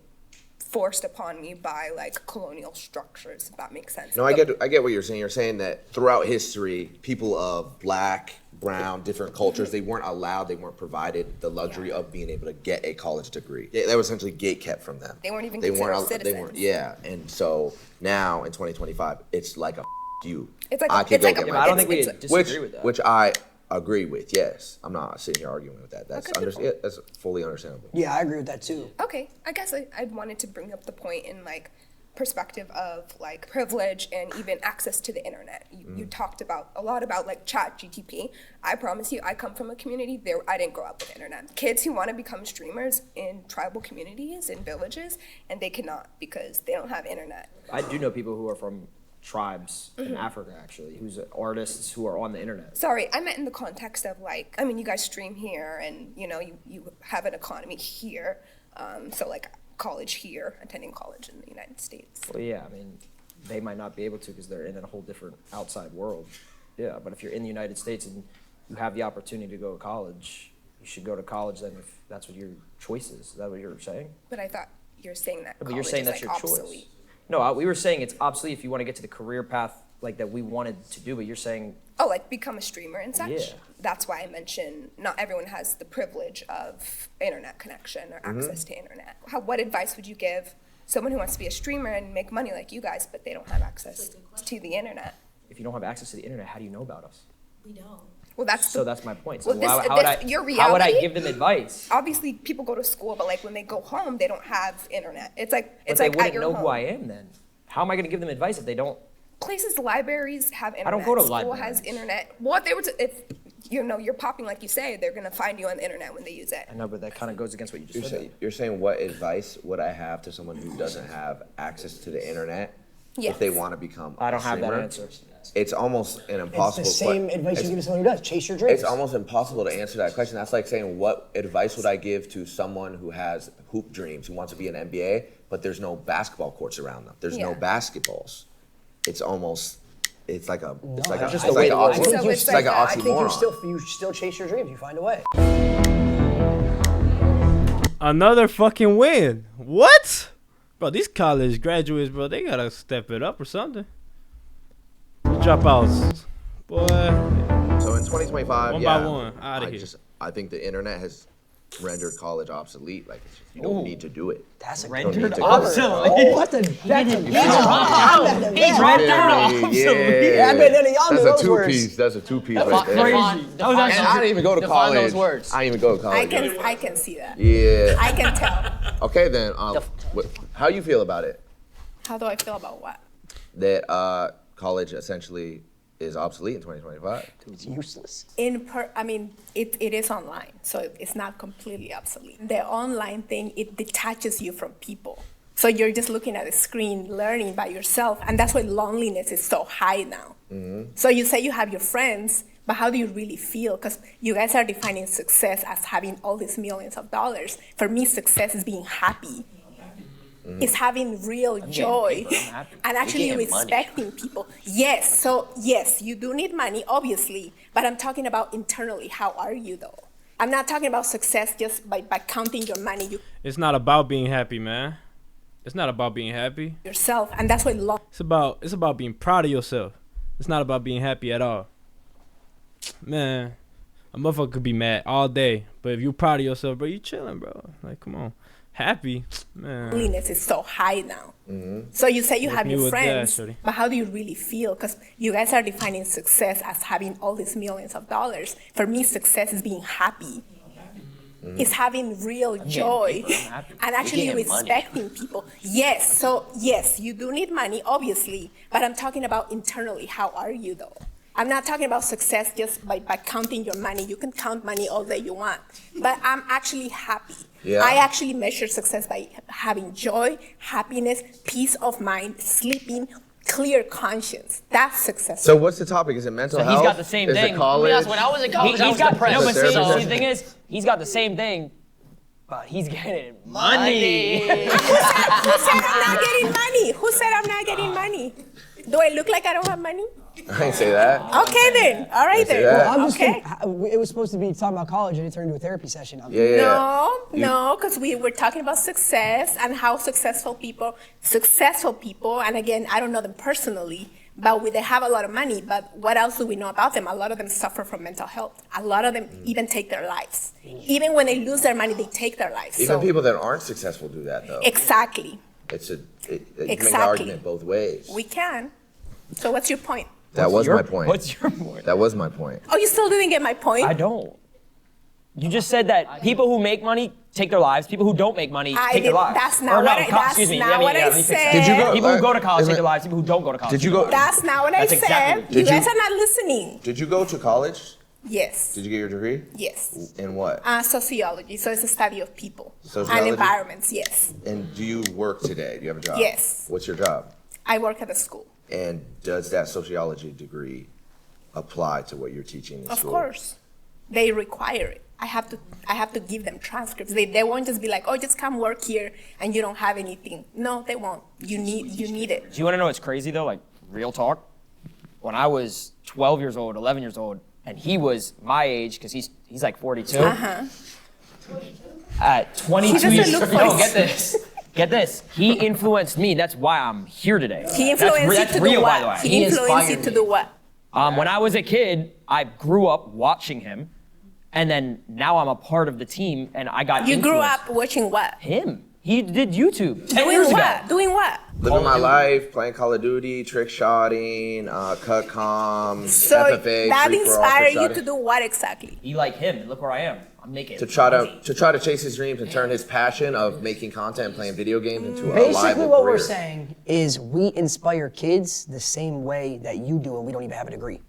forced upon me by like colonial structures, if that makes sense. No, I get what you're saying. You're saying that throughout history, people of Black, brown, different cultures, they weren't allowed, they weren't provided the luxury of being able to get a college degree. They were essentially gatekept from them. They weren't even considered citizens. Yeah, and so now in 2025, it's like a you. It's like I don't think we disagree with that. Which I agree with. Yes, I'm not sitting here arguing with that. That's Okay, that's fully understandable. Yeah, I agree with that too. Okay, I guess I wanted to bring up the point in like perspective of like privilege and even access to the internet. You talked about a lot about like ChatGPT. I promise you, I come from a community there. I didn't grow up with internet. Kids who want to become streamers in tribal communities and villages, and they cannot because they don't have internet. I do know people who are from tribes in Africa, actually, who's artists who are on the internet. Sorry, I meant in the context of like, I mean, you guys stream here and, you know, you have an economy here. So like college here, attending college in the United States. Well, yeah, I mean, they might not be able to because they're in a whole different outside world. Yeah, but if you're in the United States and you have the opportunity to go to college, you should go to college then if that's what your choice is. Is that what you're saying? But I thought you're saying that But college you're saying is that's like your obsolete. choice. No, we were saying it's obsolete if you want to get to the career path like that we wanted to do, but you're saying Oh, like become a streamer and such? Yeah. That's why I mentioned not everyone has the privilege of internet connection or access to internet. What advice would you give someone who wants to be a streamer and make money like you guys, but they don't have access to the internet? if you don't have access to the internet, how do you know about us? We don't. Well, that's that's my point. So well, how would I, your how would I reality? give them advice? Obviously, people go to school, but like when they go home, they don't have internet. It's like But it's they like at wouldn't your know home. who I am then. How am I going to give them advice if they don't? Places, libraries have internet. I don't go to School libraries. has internet. What if they were to, if you're popping like you say, they're gonna find you on the internet when they use it. I know, but that kind of goes against what you just said. You're saying what advice would I have to someone who doesn't have access to the internet Yes. if they want to become I don't a have that streamer? answer. It's almost an It's impossible. the same advice you give to someone who does. Chase your dreams. It's almost impossible to answer that question. That's like saying, what advice would I give to someone who has hoop dreams, who wants to be an NBA, but there's no basketball courts around them. There's no Yeah. basketballs. It's almost, it's like a, it's like a, just it's the way like I an think it's like an I think you oxymoron. still chase your dreams. You find a way. Another fucking win. What? Bro, these college graduates, bro, they gotta step it up or something. Dropouts. Boy. So in 2025, One yeah, by one, outta here. I think the internet has rendered college obsolete. Like, it's just, you don't need to do it. That's a You don't need rendered to obsolete. go. What the? He's rendered obsolete. Yeah, I bet none of y'all know That's those a words. two-piece. That's a two-piece That's right there. crazy. And I didn't even go to define college. those words. I didn't even go to college. I can see that. Yeah. I can tell. Okay then. How you feel about it? How do I feel about what? That college essentially is obsolete in 2025. It's useless. I mean, it is online, so it's not completely obsolete. The online thing, it detaches you from people. So you're just looking at a screen, learning by yourself, and that's why loneliness is so high now. So you say you have your friends, but how do you really feel? Because you guys are defining success as having all these millions of dollars. For me, success is being happy. It's having real joy and actually getting money. respecting people. Yes, so yes, you do need money, obviously, but I'm talking about internally. How are you though? I'm not talking about success just by counting your money It's not about being happy, man. It's not about being happy. yourself, and that's why It's about being proud of yourself. It's not about being happy at all. Man, a motherfucker could be mad all day, but if you proud of yourself, bro, you chilling, bro. Like, come on. Happy, man. loneliness is so high now. So you say you Hit have me your with that, friends, shorty. but how do you really feel? Because you guys are defining success as having all these millions of dollars. For me, success is being happy. It's having real joy and actually getting money. respecting people. Yes, so yes, you do need money, obviously, but I'm talking about internally. How are you though? I'm not talking about success just by counting your money. You can count money all day you want, but I'm actually happy. Yeah. I actually measure success by having joy, happiness, peace of mind, sleeping, clear conscience. That's success. So what's the topic? Is it mental So health? he's got the same is thing. It college? Yes, when I was in college, He's I was depressed. No, but but see, the thing is, he's got the same thing, but he's getting money. Who said I'm not getting money? Who said I'm not getting money? Do I look like I don't have money? I didn't say that. Okay then. All right then. Well, I'm just Okay. it was supposed to be talking about college and it turned into a therapy session. No, because we were talking about success and how successful people, and again, I don't know them personally, but they have a lot of money. But what else do we know about them? A lot of them suffer from mental health. A lot of them even take their lives. Even when they lose their money, they take their lives. Even people that aren't successful do that though. Exactly. You make the Exactly. argument both ways. We can. So what's your point? That was my point. What's your point? That was my point. Oh, you still didn't get my point? I don't. You just said that people who make money take their lives. People who don't make money I take their didn't- lives. that's not Or no, what I- that's excuse me. not let me, what I let me fix that. said. Did you go- People who go to college is take it- their lives. People who don't go to college. Did you take go- their lives. That's not what I That's said. exactly- You Did you- guys are not listening. Did you go to college? Yes. Did you get your degree? Yes. In what? Sociology. So it's a study of people Sociology? and environments. Yes. And do you work today? Do you have a job? Yes. What's your job? I work at a school. And does that sociology degree apply to what you're teaching in Of school? course, they require it. I have to give them transcripts. They won't just be like, oh, just come work here and you don't have anything. No, they won't. You need it. Do you want to know what's crazy though? Like real talk. When I was 12 years old, 11 years old, and he was my age because he's like 42. Uh-huh. At 22 He doesn't years look no, 42. get this. Get this. He influenced me. That's why I'm here today. He influenced you that's to real, do by the way. what? He influenced you to do what? When I was a kid, I grew up watching him, and then now I'm a part of the team, and I got You grew influenced. up watching what? Him. He did YouTube 10 Doing years what? ago. Doing what? Living my life, playing Call of Duty, trick shotting, cut comms, So FFA, that free for all, inspired trick you shotting. to do what exactly? Be like him, and look where I am. I'm making To try to chase his dreams and turn his passion of making content and playing video games into a Basically, lively what career. we're saying is we inspire kids the same way that you do, and we don't even have a degree.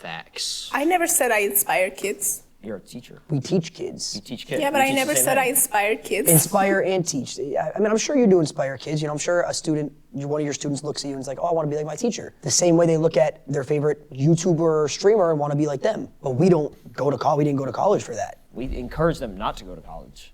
Facts. I never said I inspire kids. You're a teacher. We teach kids. You teach kids. Yeah, but You I teach never the same said I thing. inspire kids. Inspire and teach. I mean, I'm sure you do inspire kids. You know, I'm sure a student, one of your students looks at you and is like, oh, I want to be like my teacher. The same way they look at their favorite YouTuber or streamer and want to be like them. But we don't go to college. We didn't go to college for that. We encourage them not to go to college.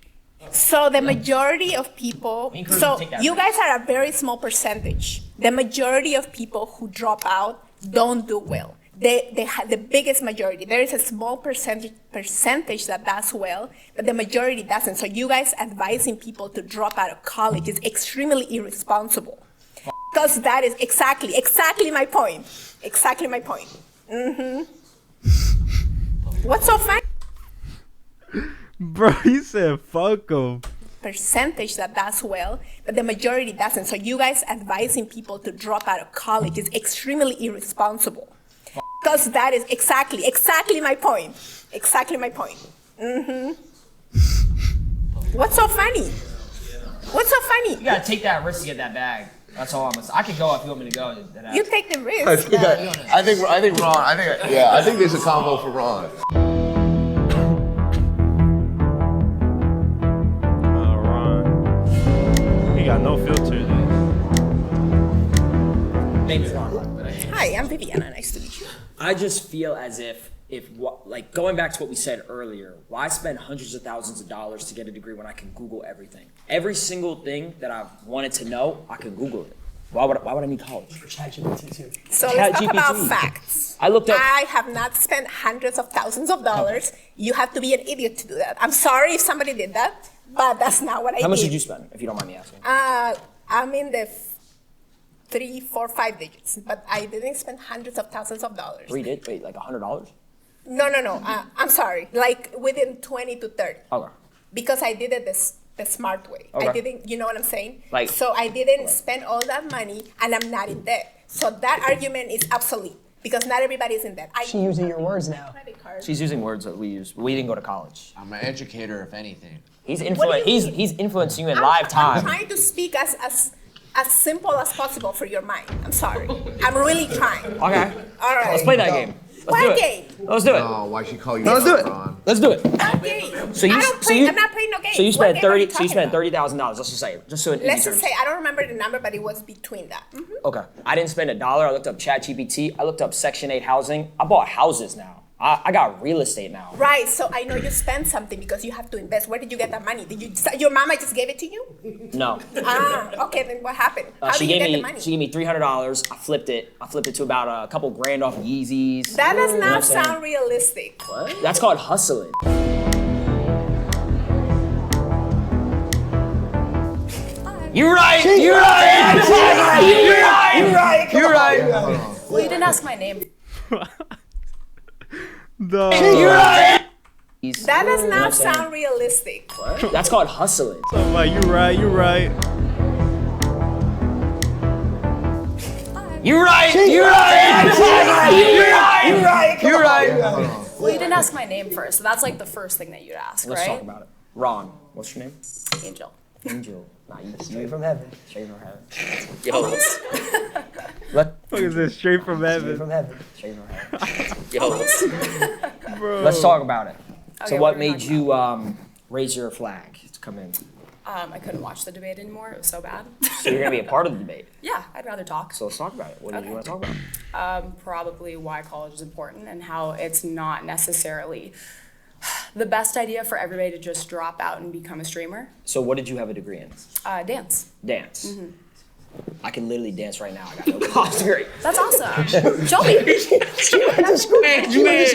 So the majority of people, encourage so you to take that you risk. guys are a very small percentage. The majority of people who drop out don't do well. They have the biggest majority. There is a small percentage that does well, but the majority doesn't. So you guys advising people to drop out of college is extremely irresponsible. Because that is exactly my point. Exactly my point. What's so funny? Bro, you said fuck them. Percentage that does well, but the majority doesn't. So you guys advising people to drop out of college is extremely irresponsible. Because that is exactly my point. Exactly my point. What's so funny? What's so funny? You gotta take that risk to get that bag. That's all I'm gonna say. I can go if you want me to go. You take the risk. I think there's a combo for Ron. Ron. He got no filter. Name is Ron. Hi, I'm Viviana. Nice to meet you. I just feel as if like going back to what we said earlier, why spend hundreds of thousands of dollars to get a degree when I can Google everything? Every single thing that I've wanted to know, I can Google it. Why would I need college? ChatGPT too. So let's talk about ChatGPT. facts. I looked up. I have not spent hundreds of thousands of dollars. You have to be an idiot to do that. I'm sorry if somebody did that, but that's not what I did. How much did you spend, if you don't mind me asking? I'm in the 3, 4, 5 digits, but I didn't spend hundreds of thousands of dollars. Wait, like $100? No. I'm sorry. Like within 20 to 30. Okay. Because I did it the smart way. I Okay. didn't, you know what I'm saying? Like- so I didn't spend all that money and I'm not in debt. So that argument is obsolete because not everybody is in debt. She using your words now. Credit card. She's using words that we use. We didn't go to college. I'm an educator, if anything. He's What do you mean? He's influencing you in live time. I'm trying to speak as simple as possible for your mind. I'm sorry. I'm really trying. Okay. All right. Let's play that game. Let's do What it. game? Let's do it. Oh, why she call you? Let's do it. Ron? Let's do it. What game? So you, I don't so play, you, I'm not playing no game. so you What spent game are you 30. So you talking spent $30,000. Let's just say, just so in Let's easy just terms. say I don't remember the number, but it was between that. Okay. I didn't spend $1. I looked up ChatGPT. I looked up Section 8 housing. I bought houses now. I got real estate now. Right. So I know you spent something because you have to invest. Where did you get that money? Did you? Your mama just gave it to you? No. Okay. Then what happened? How She did you gave get me the money? she gave me $300. I flipped it. I flipped it to about a couple grand off Yeezys. That does You know what I'm not saying? sound realistic. What? That's called hustling. You're right. You're right. You're right. You're right. You're right. Well, you didn't ask my name. No. You're right. That does You know what I'm not saying? sound realistic. What? That's called hustling. I'm like, you right. You're right. You're right. You're right. You're right. Well, you didn't ask my name first, so that's like the first thing that you'd ask, Let's right? talk about it. Ron, what's your name? Angel. Angel. Nah, you Straight from heaven. Straight from heaven. Yo. Let, What is this? Straight from Straight heaven. from heaven. straight from heaven. Yo. Bro. Let's talk about it. Okay, So what what are we made talking you raise your flag to come in? I couldn't watch the debate anymore. It was so bad. So you're gonna be a part of the debate. Yeah, I'd rather talk. So let's talk about it. What do you want to talk about? Probably why college is important and how it's not necessarily the best idea for everybody to just drop out and become a streamer. So what did you have a degree in? Dance. Dance. I can literally dance right now. I got no college degree. That's awesome. Show me. She went to school to do this.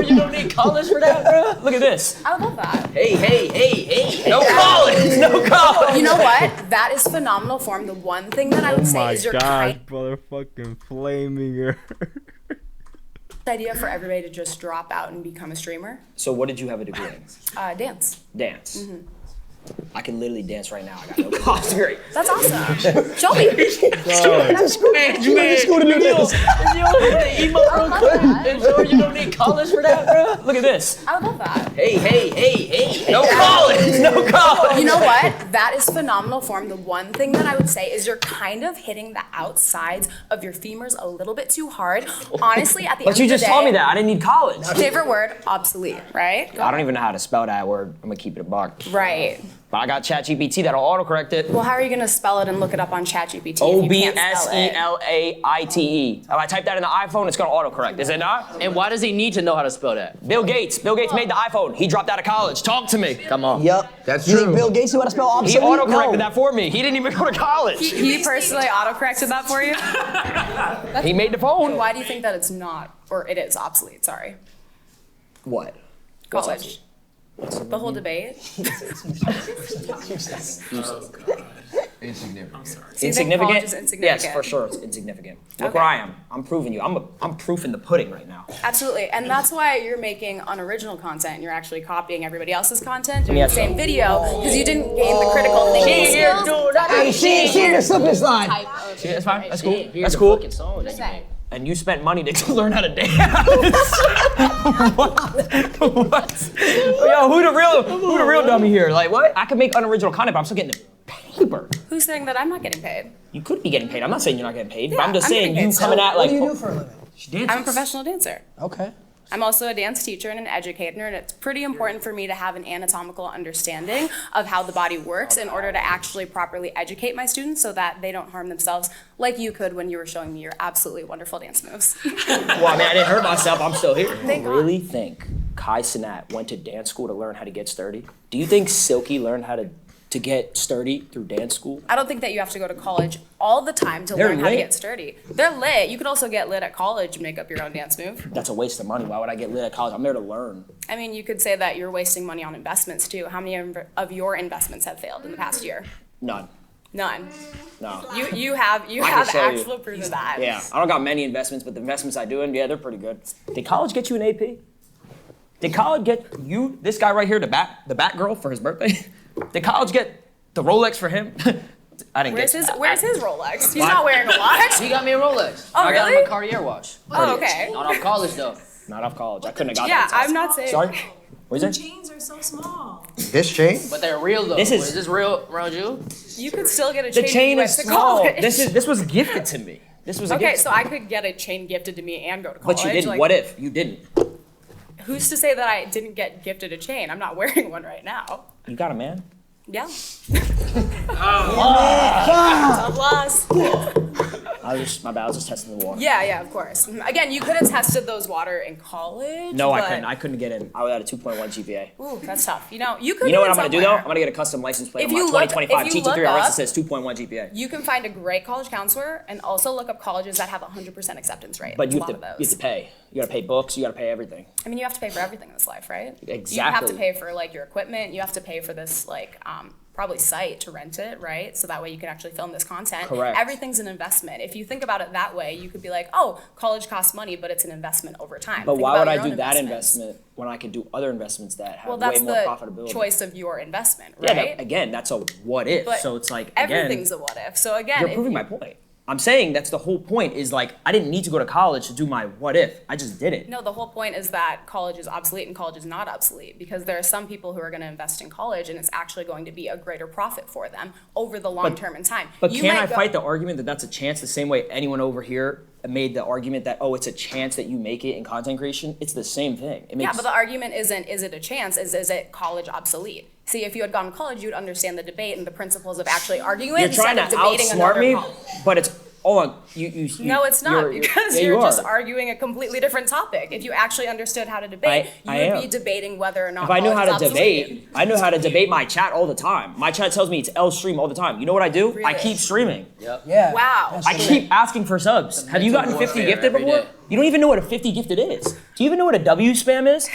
You don't need college for that, bro. Look at this. I love that. Hey. No college. No college. You know what? That is phenomenal form. The one thing that I would Oh say my is your God, motherfucking flaming her. idea for everybody to just drop out and become a streamer. So what did you have a degree in? Dance. Dance. I can literally dance right now. I got no posture. Great. That's awesome. Show me. You don't need college for that, bro. Look at this. I would love that. Hey. No college. No college. You know what? That is phenomenal form. The one thing that I would say is you're kind of hitting the outsides of your femurs a little bit too hard. Honestly, at the end But you of the just day, told me that. I didn't need college. favorite word, obsolete, right? I don't even know how to spell that word. I'm gonna keep it a buck. Right. But I got ChatGPT that'll autocorrect it. Well, how are you going to spell it and look it up on ChatGPT if you can't spell it? OBSELAITE. If I type that in the iPhone, it's gonna autocorrect. Is it not? And why does he need to know how to spell that? Bill Gates. Bill Gates made the iPhone. He dropped out of college. Talk to me. Come on. Yep. That's You true. think Bill Gates knew how to spell He obsolete? autocorrected No. that for me. He didn't even go to college. He personally autocorrected that for you? He made the phone. Why do you think that it's not, or it is obsolete, sorry? What? College. The whole debate? Insignificant. So you think Insignificant? college is insignificant? Yes, for sure it's insignificant. Look Okay. where I am. I'm proving you. I'm proof in the pudding right now. Absolutely, and that's why you're making unoriginal content and you're actually copying everybody else's content, doing Yes. the same video, because you didn't gain the critical thinking skills. Hey, she the slippery slide. See, that's fine. That's cool. Here's That's a cool. fucking song that you made. And you spent money to learn how to dance. What? Yo, who the real dummy here? Like what? I could make unoriginal content, but I'm still getting the paper. Who's saying that I'm not getting paid? You could be getting paid. I'm not saying you're not getting paid, but Yeah, I'm just I'm saying getting you paid. coming at like. What do you do for a living? She dances. I'm a professional dancer. Okay. I'm also a dance teacher and an educator, and it's pretty important for me to have an anatomical understanding of how the body works in order to actually properly educate my students so that they don't harm themselves like you could when you were showing me your absolutely wonderful dance moves. Well, I mean, I didn't hurt myself. I'm still here. Thank You really think Kai Cenat went to dance school to learn how to get sturdy? Do you think Silky learned how to get sturdy through dance school? I don't think that you have to go to college all the time to They're learn how to lit. get sturdy. They're lit. You could also get lit at college and make up your own dance move. That's a waste of money. Why would I get lit at college? I'm there to learn. I mean, you could say that you're wasting money on investments too. How many of your investments have failed in the past year? None. None. No. You have I can have show you. actual proof of that. Yeah, I don't got many investments, but the investments I do, and yeah, they're pretty good. Did college get you an AP? Did college get you, this guy right here, the bat girl for his birthday? Did college get the Rolex for him? I didn't Where's get. his Rolex? He's What? not wearing a watch. He got me a Rolex. Oh, I got him really? a Cartier watch. Oh, okay. Not off college though. Not off college. I couldn't have got Yeah, that. I'm not saying. Sorry. What is it? Chains are so small. This chain? But they're real though. This is- Is this real around you? You could still get a The chain. chain if is you went to small. college. This was gifted to me. This was a Okay, gift. so I could get a chain gifted to me and go to college. But you didn't. Like, What if you didn't? Who's to say that I didn't get gifted a chain? I'm not wearing one right now. You got a man. Yeah. Ah. Lost. I was just testing the water. Yeah, of course. Again, you could have tested those water in college. No, I but- couldn't. I couldn't get in. I was at a 2.1 GPA. Ooh, that's tough. You know, you could. You know what get I'm gonna do though? somewhere. I'm gonna get a custom license plate If on my you look- 2025 if you TT3 look RS up- that says 2.1 GPA. You can find a great college counselor and also look up colleges that have 100% acceptance rate. But There's you a have lot to of you those. have to pay. You gotta pay books. You gotta pay everything. I mean, you have to pay for everything in this life, right? You have Exactly. to pay for like your equipment. You have to pay for this like probably site to rent it, right? So that way you can actually film this content. Correct. Everything's an investment. If you think about it that way, you could be like, oh, college costs money, but it's an investment over time. But Think why about would I your own do that investments. investment when I could do other investments that have Well, that's way more the profitability? choice of your investment, Yeah, right? but again, that's a what if. But so it's like again, everything's a what if. So again, you're if proving you- my point. I'm saying that's the whole point. Is like I didn't need to go to college to do my what if. I just did it. No, the whole point is that college is obsolete and college is not obsolete because there are some people who are going to invest in college and it's actually going to be a greater profit for them over the long term in time. But You can might I go- fight the argument that that's a chance the same way anyone over here made the argument that, oh, it's a chance that you make it in content creation? It's the same thing. It Yeah, makes, but the argument isn't, is it a chance? Is it college obsolete? See, if you had gone to college, you'd understand the debate and the principles of actually arguing you're instead trying to of debating outsmart another me, college. but it's, hold on, you No, it's not because yeah, you're you just are. arguing a completely different topic. If you actually understood how to debate, I you would am. be debating whether or not If I knew how college to is obsolete. debate, I know how to debate my chat all the time. My chat tells me it's L stream all the time. You know what I do? I Really? keep streaming. Yep. Yeah. Wow. I keep asking for subs. Have you mental gotten 50 warfare gifted every before? day. You don't even know what a 50 gifted is. Do you even know what a W spam is?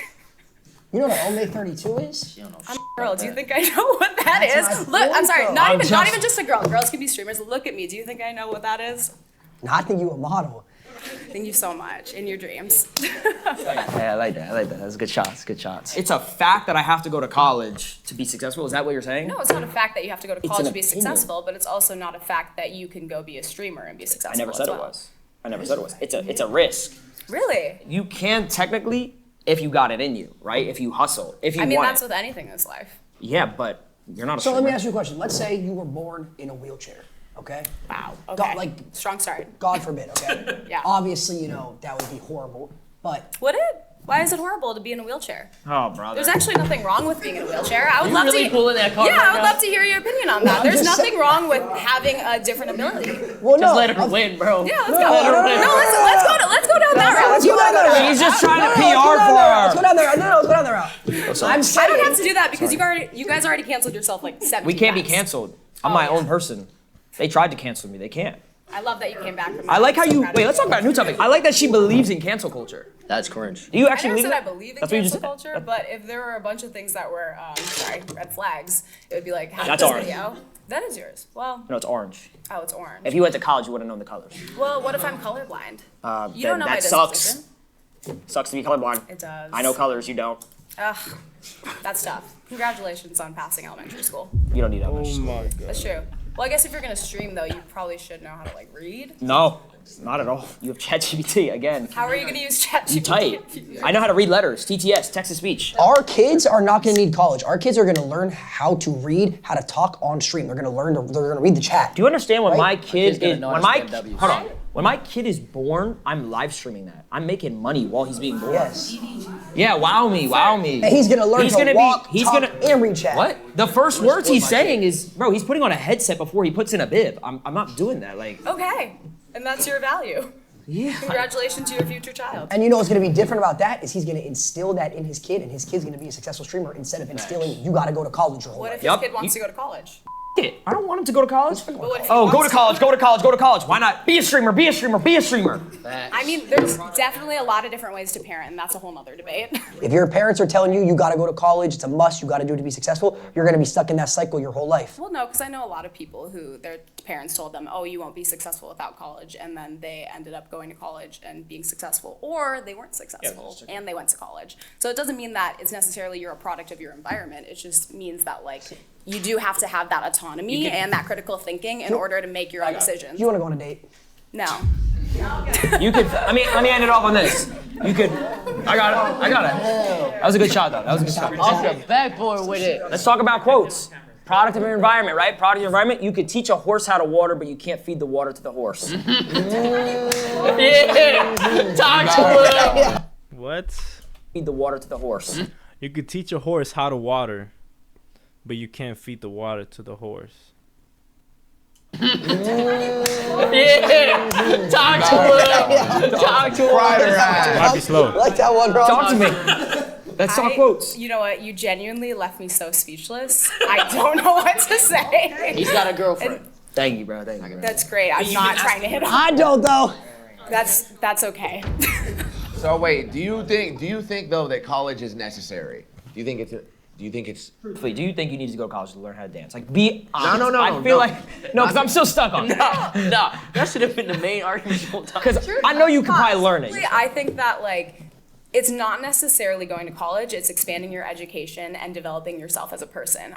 You know what an Ome 32 is? I'm a girl. Do you think I know what that That's is? my Look, I'm sorry. point, Not though. even I'm not just- even just a girl. Girls can be streamers. Look at me. Do you think I know what that is? No, I think you a model. Thank you so much. In your dreams. Yeah, I like that. I like that. That's good shots. Good shots. It's a fact that I have to go to college to be successful. Is that what you're saying? No, it's not a fact that you have to go to It's college an to be opinion. successful, but it's also not a fact that you can go be a streamer and be successful. I never said as it well. was. I never said it was. It's a risk. Really? You can technically if you got it in you, right? If you hustle, if you I mean, want that's it. with anything in this life. Yeah, but you're not a So let me streamer. ask you a question. Let's say you were born in a wheelchair, okay? Wow. Okay. God, like strong start. God forbid, okay? Yeah. Obviously, you know that would be horrible, but Would it? Why is it horrible to be in a wheelchair? Oh, brother. There's actually nothing wrong with being in a wheelchair. I would You love really to. pulling that card Yeah, right I would now? love to hear your opinion on that. I'm There's just nothing wrong with having a different ability. well, Just no. let her win, bro. Yeah, let's No, go. no, no, no, No, let's go down that route. Let's go down that route. She's just trying to No, PR let's go down for that route. her. Let's go down that route. No, let's go down that route. I'm I saying. don't have to do that because you guys already canceled yourself like 70 We can't be times. canceled. I'm my own person. They tried to cancel me. They can't. I love that you came back from that. I like how I'm so you. proud of Wait, let's talk about a new topic. I like that she believes in cancel culture. That's cringe. Do you I actually never believe said I that? believe in That's what you just cancel said. culture, but if there were a bunch of things that were, red flags, it would be like, how That's this ours. video? That is yours. Well, No, it's orange. oh, it's orange. If you went to college, you would have known the colors. Well, what if I'm colorblind? You Then don't know my that sucks. disposition. Sucks to be colorblind. It does. I know colors. You don't. Ugh, that's tough. Congratulations on passing elementary school. You don't need that much. Oh my god. That's true. Well, I guess if you're gonna stream though, you probably should know how to like read. No, not at all. You have ChatGPT again. How are you gonna use ChatGPT? You type. I know how to read letters. TTS, text to speech. Our kids are not going to need college. Our kids are going to learn how to read, how to talk on stream. They're going to learn. They're going to read the chat. Do you understand when Right? my kid gonna is know when how my to spam Ws. hold on when my kid is born? I'm live streaming that. I'm making money while he's being born. Yes. Yeah, wow me, wow me. And he's going to learn He's to gonna walk, be. He's talk, gonna. and read chat. What? The first words he's saying is, bro. He's putting on a headset before he puts in a bib. I'm not doing that. Like. Okay, and that's your value. Yeah. Congratulations to your future child. And you know what's going to be different about that is he's going to instill that in his kid, and his kid's going to be a successful streamer instead of instilling you got to go to college your whole What life. if Yup. his kid wants to go to college? It. I don't want him to go to college. But what if he Oh, go wants to college, go to college, go to college. Why not? Be a streamer, be a streamer, be a streamer. I mean, there's definitely a lot of different ways to parent, and that's a whole nother debate. If your parents are telling you got to go to college, it's a must, you got to do it to be successful, you're going to be stuck in that cycle your whole life. Well, no, because I know a lot of people who their parents told them, oh, you won't be successful without college, and then they ended up going to college and being successful, or they weren't successful and they went to college. So it doesn't mean that it's necessarily you're a product of your environment. It just means that like you do have to have that autonomy and that critical thinking in order to make your own decisions. You want to go on a date? No. You could. Let me end it off on this. You could. I got it. I got it. That was a good shot, though. That was a good shot. Off the backboard with it. Let's talk about quotes. Product of your environment, right? Product of your environment. You could teach a horse how to water, but you can't feed the water to the horse. Yeah. Talk to him. What? Feed the water to the horse. You could teach a horse how to water, but you can't feed the water to the horse. Yeah. Talk to him. Talk to him. Might be slow. I like that one, bro. Talk to me. Let's talk quotes. You know what? You genuinely left me so speechless. I don't know what to say. He's got a girlfriend. Thank you, bro. Thank you. Bro. That's great. I'm not trying to hit on. I don't, though. That's okay. So wait, do you think though that college is necessary? Do you think it's Wait, do you think you need to go to college to learn how to dance? Like, be honest. No, I feel like because I'm still stuck on it. Nah, that should have been the main argument the whole time. Because I know you can probably learn it. I think that like it's not necessarily going to college. It's expanding your education and developing yourself as a person.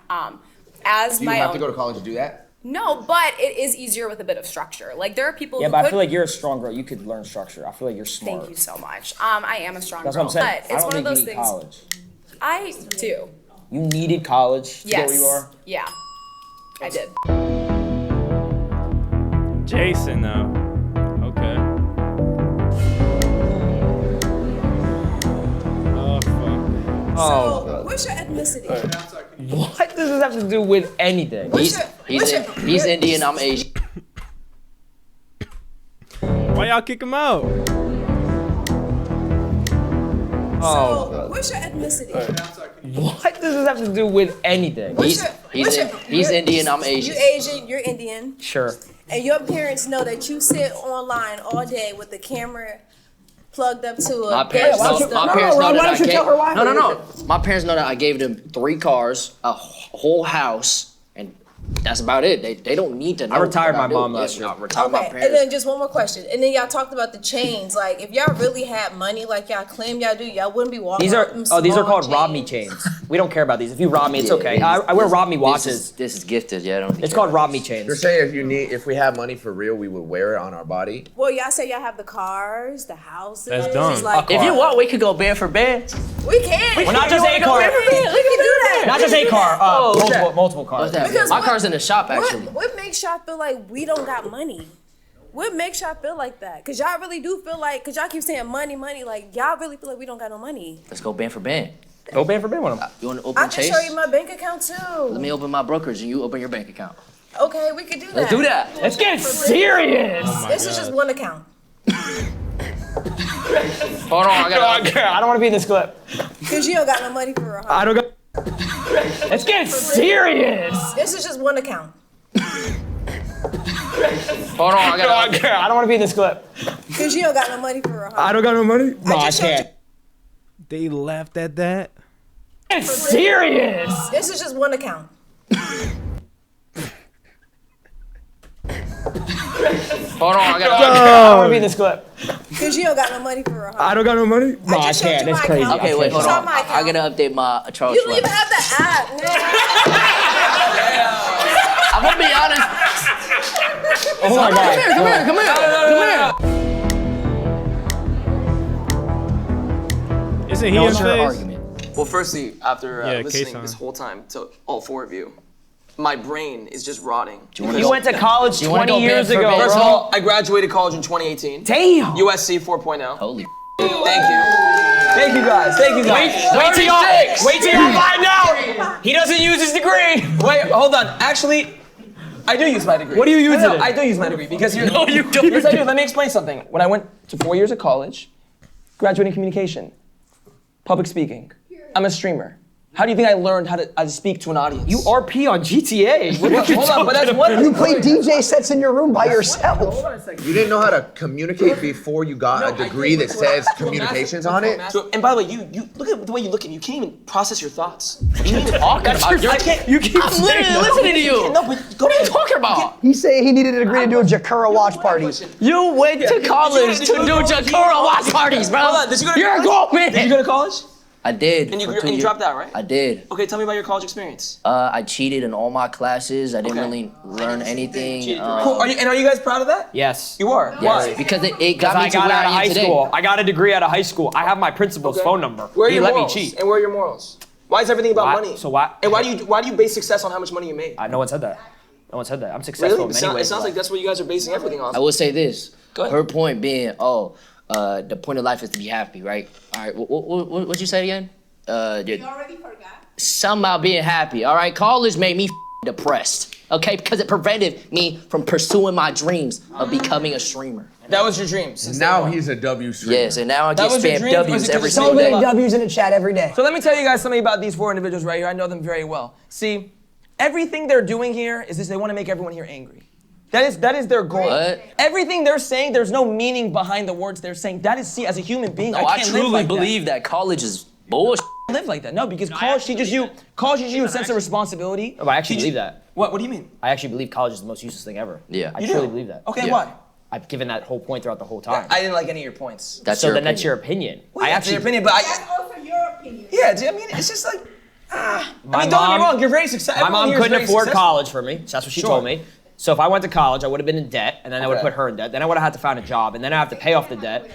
As do you my have own. to go to college to do that? No, but it is easier with a bit of structure. Like there are people Yeah, who but could. I feel like you're a strong girl. You could learn structure. I feel like you're smart. Thank you so much. I am a strong That's girl, what I'm saying. but I it's don't one of think those you need things. college. I do. You needed college to Yes. get where you are. Yeah. I did. Jason now. Okay. Oh fuck. Oh. What's your ethnicity? What does this have to do with anything? He's Indian, I'm Asian. Why y'all kick him out? Oh. What's your ethnicity? What does this have to do with anything? He's Indian, I'm Asian. You Asian, you're Indian, Sure. and your parents know that you sit online all day with the camera plugged up to a My parents why know. don't you- My no, parents no, know Ron, that why I don't you gave. tell her why? No. My parents know that I gave them 3 cars, a whole house, and That's about it. They don't need to know. I retired my what mom do. last year. I retired my Okay, parents. and then just one more question. And then y'all talked about the chains. Like, if y'all really had money like y'all claim y'all do, y'all wouldn't be walking These are around with them these are small called chains. rob me chains. We don't care about these. If you rob me, it's Yeah, okay. these- I wear rob me watches. This is gifted. Yeah, I don't. It's called rob me chains. You're saying if we have money for real, we would wear it on our body? Well, y'all say y'all have the cars, the houses. That's dumb. Like, If you want, we could go band for band. we can. Well, not just a car. We can do that. Not We just can a do car. that. Multiple cars. What's that? Because My what- car's in the shop actually. What makes y'all feel like we don't got money? What makes y'all feel like that? Cause y'all really do feel like, cause y'all keep saying money, like y'all really feel like we don't got no money. Let's go band for band. Go band for band with them. You want to open I can Chase? show you my bank account too. Let me open my brokerage and you open your bank account. Okay, we could do that. Let's do that. Let's get serious. This is just one account. Hold on, I got. I don't want to be in this clip. Cause you don't got no money for a I don't got. Let's get serious. This is just one account. Hold on, I got. I don't want to be in this clip. Cause you don't got no money for a I don't got no money. No, I just showed can't. They laughed at that. Get serious. This is just one account. Hold on, I got. I don't want to be in this clip. Cause you don't got no money for a I don't got no money. No, I just showed can't. you That's my crazy. account. Okay, wait, hold It's on on. my I account. gotta update my Charles You don't even Schwab. have the app, man. I'm gonna be honest. Oh my god. Come here. Isn't he No, in it's your phase? argument. Well, firstly, after Yeah, listening K-San. this whole time to all four of you, my brain is just rotting. You went to college you wanna 20 go years band for ago, band? First of bro. all, I graduated college in 2018. Damn. USC 4.0. Holy. Thank you. Thank you guys. Thank you guys. Wait till y'all find out. He doesn't use his degree. Wait, hold on. Actually, I do use my degree. What do you use No, it in? I do use my degree because you're. No, you don't. Yes, I do. Let me explain something. When I went to 4 years of college, graduating communication, public speaking, I'm a streamer. How do you think I learned how to speak to an audience? You RP on GTA. What are you Hold on, but that's talking one. about? You play DJ sets in your room by yourself. You didn't know how to communicate before you got a degree that says communications on it? And by the way, you look at the way you look at me. You can't even process your thoughts. You can't even talk about your- I can't. You keep I'm saying literally listening to you. No, but go What are you talking about? He said he needed a degree to do a Jakura watch party. You went to college to do Jakura watch parties, bro. Hold on, did you go to You're a college? grown man. Did you go to college? I did. And you, for 2 and you years. dropped out, right? I did. Okay, tell me about your college experience. I cheated in all my classes. I didn't Okay. really learn anything. Cool. Are you guys proud of that? Yes. You are. Yes, Why? because it got me I to got where out I of am high today. school. I got a degree out of high school. I have my principal's phone number. Where are He your let me morals? cheat. And where are your morals? Why is everything about Why- money? so why- And why do you base success on how much money you made? No one said that. No one said that. I'm successful Really? in It, many ways. it sounds like that's what you guys are basing everything on. I will say this. Go ahead. Her point being, the point of life is to be happy, right? All right. What'd you say again? You already forgot. Something about being happy. All right. College made me depressed. Okay, because it prevented me from pursuing my dreams of becoming a streamer. That was your dream. since day Now one. he's a W streamer. Yes, and now I That get was your spam dream, or is W's it every just single so day. many W's in the chat every day. So let me tell you guys something about these four individuals right here. I know them very well. See, everything they're doing here is this: they want to make everyone here angry. That is their goal. What? Everything they're saying, there's no meaning behind the words they're saying. That is, see, as a human being, No, I I can't truly live like believe that college is bullshit. that. Live like that. No, because college teaches you a sense of responsibility. No, but I actually believe that. What do you mean? I actually believe college is the most useless thing ever. Yeah. I You truly do? believe that. Okay, Yeah. why? I've given that whole point throughout the whole time. I didn't like any of your points. That's so your then that's opinion. your opinion. Well, I yeah, actually. your opinion, but That's also your opinion. yeah, I mean, it's just like, I My mean, don't get mom- me wrong, you're very successful. My mom couldn't afford college for me, so that's what she Sure. told me. So if I went to college, I would have been in debt, and then I would have Okay. put her in debt. Then I would have had to find a job, and then I have to pay off the debt.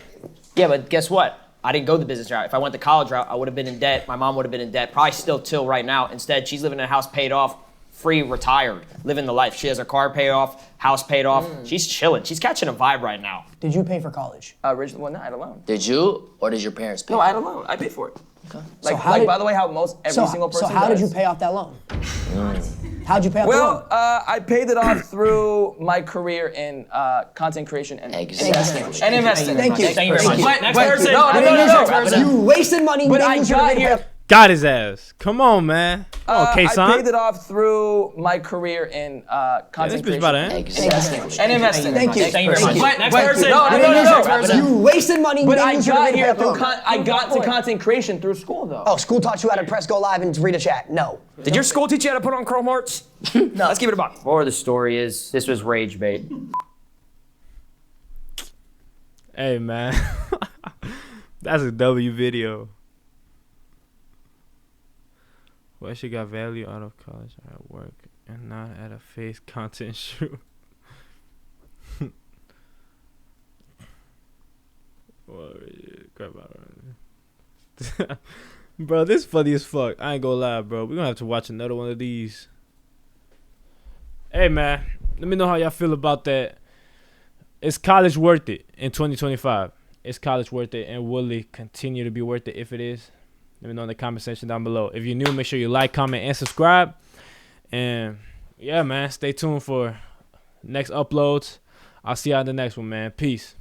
Yeah, but guess what? I didn't go the business route. If I went the college route, I would have been in debt. My mom would have been in debt, probably still till right now. Instead, she's living in a house paid off, free, retired, living the life. She has her car paid off, house paid off. She's chilling. She's catching a vibe right now. Did you pay for college? Original one, no, I had a loan. Did you or did your parents pay? No, I had a loan. I paid for it. Okay. So Like, how like did- by the way, how most every single person So how did does. you pay off that loan? How'd you pay off the Well, loan? I paid it off through my career in content creation and Exactly. and investing. Thank you. Thank you very much. But, Next but, person. no, Next no. You wasted money. But you I didn't use your got degree to pay here. off- got his ass. Come on, man. Come on, I K-San. paid it off through my career in content this bitch creation about to end. and investing. Thank you. Thank you very Thank you. much. Next Thank person. you. No. You wasted money. But maybe I you should've got made here it through back. I got to content creation through school though. Oh, school taught you how to press go live and read a chat. No. Did your school teach you how to put on Chrome Hearts? No. Let's keep it a buck. More of the story is this was rage bait. Hey, man. That's a W video. Well, she got value out of college or at work and not at a face content shoot. Well, crap out. Bro, this funny as fuck. I ain't gonna lie, bro. We're gonna have to watch another one of these. Hey, man. Let me know how y'all feel about that. Is college worth it in 2025? Is college worth it, and will it continue to be worth it if it is? Let me know in the comment section down below. If you're new, make sure you like, comment, and subscribe. And yeah, man, stay tuned for next uploads. I'll see y'all in the next one, man. Peace.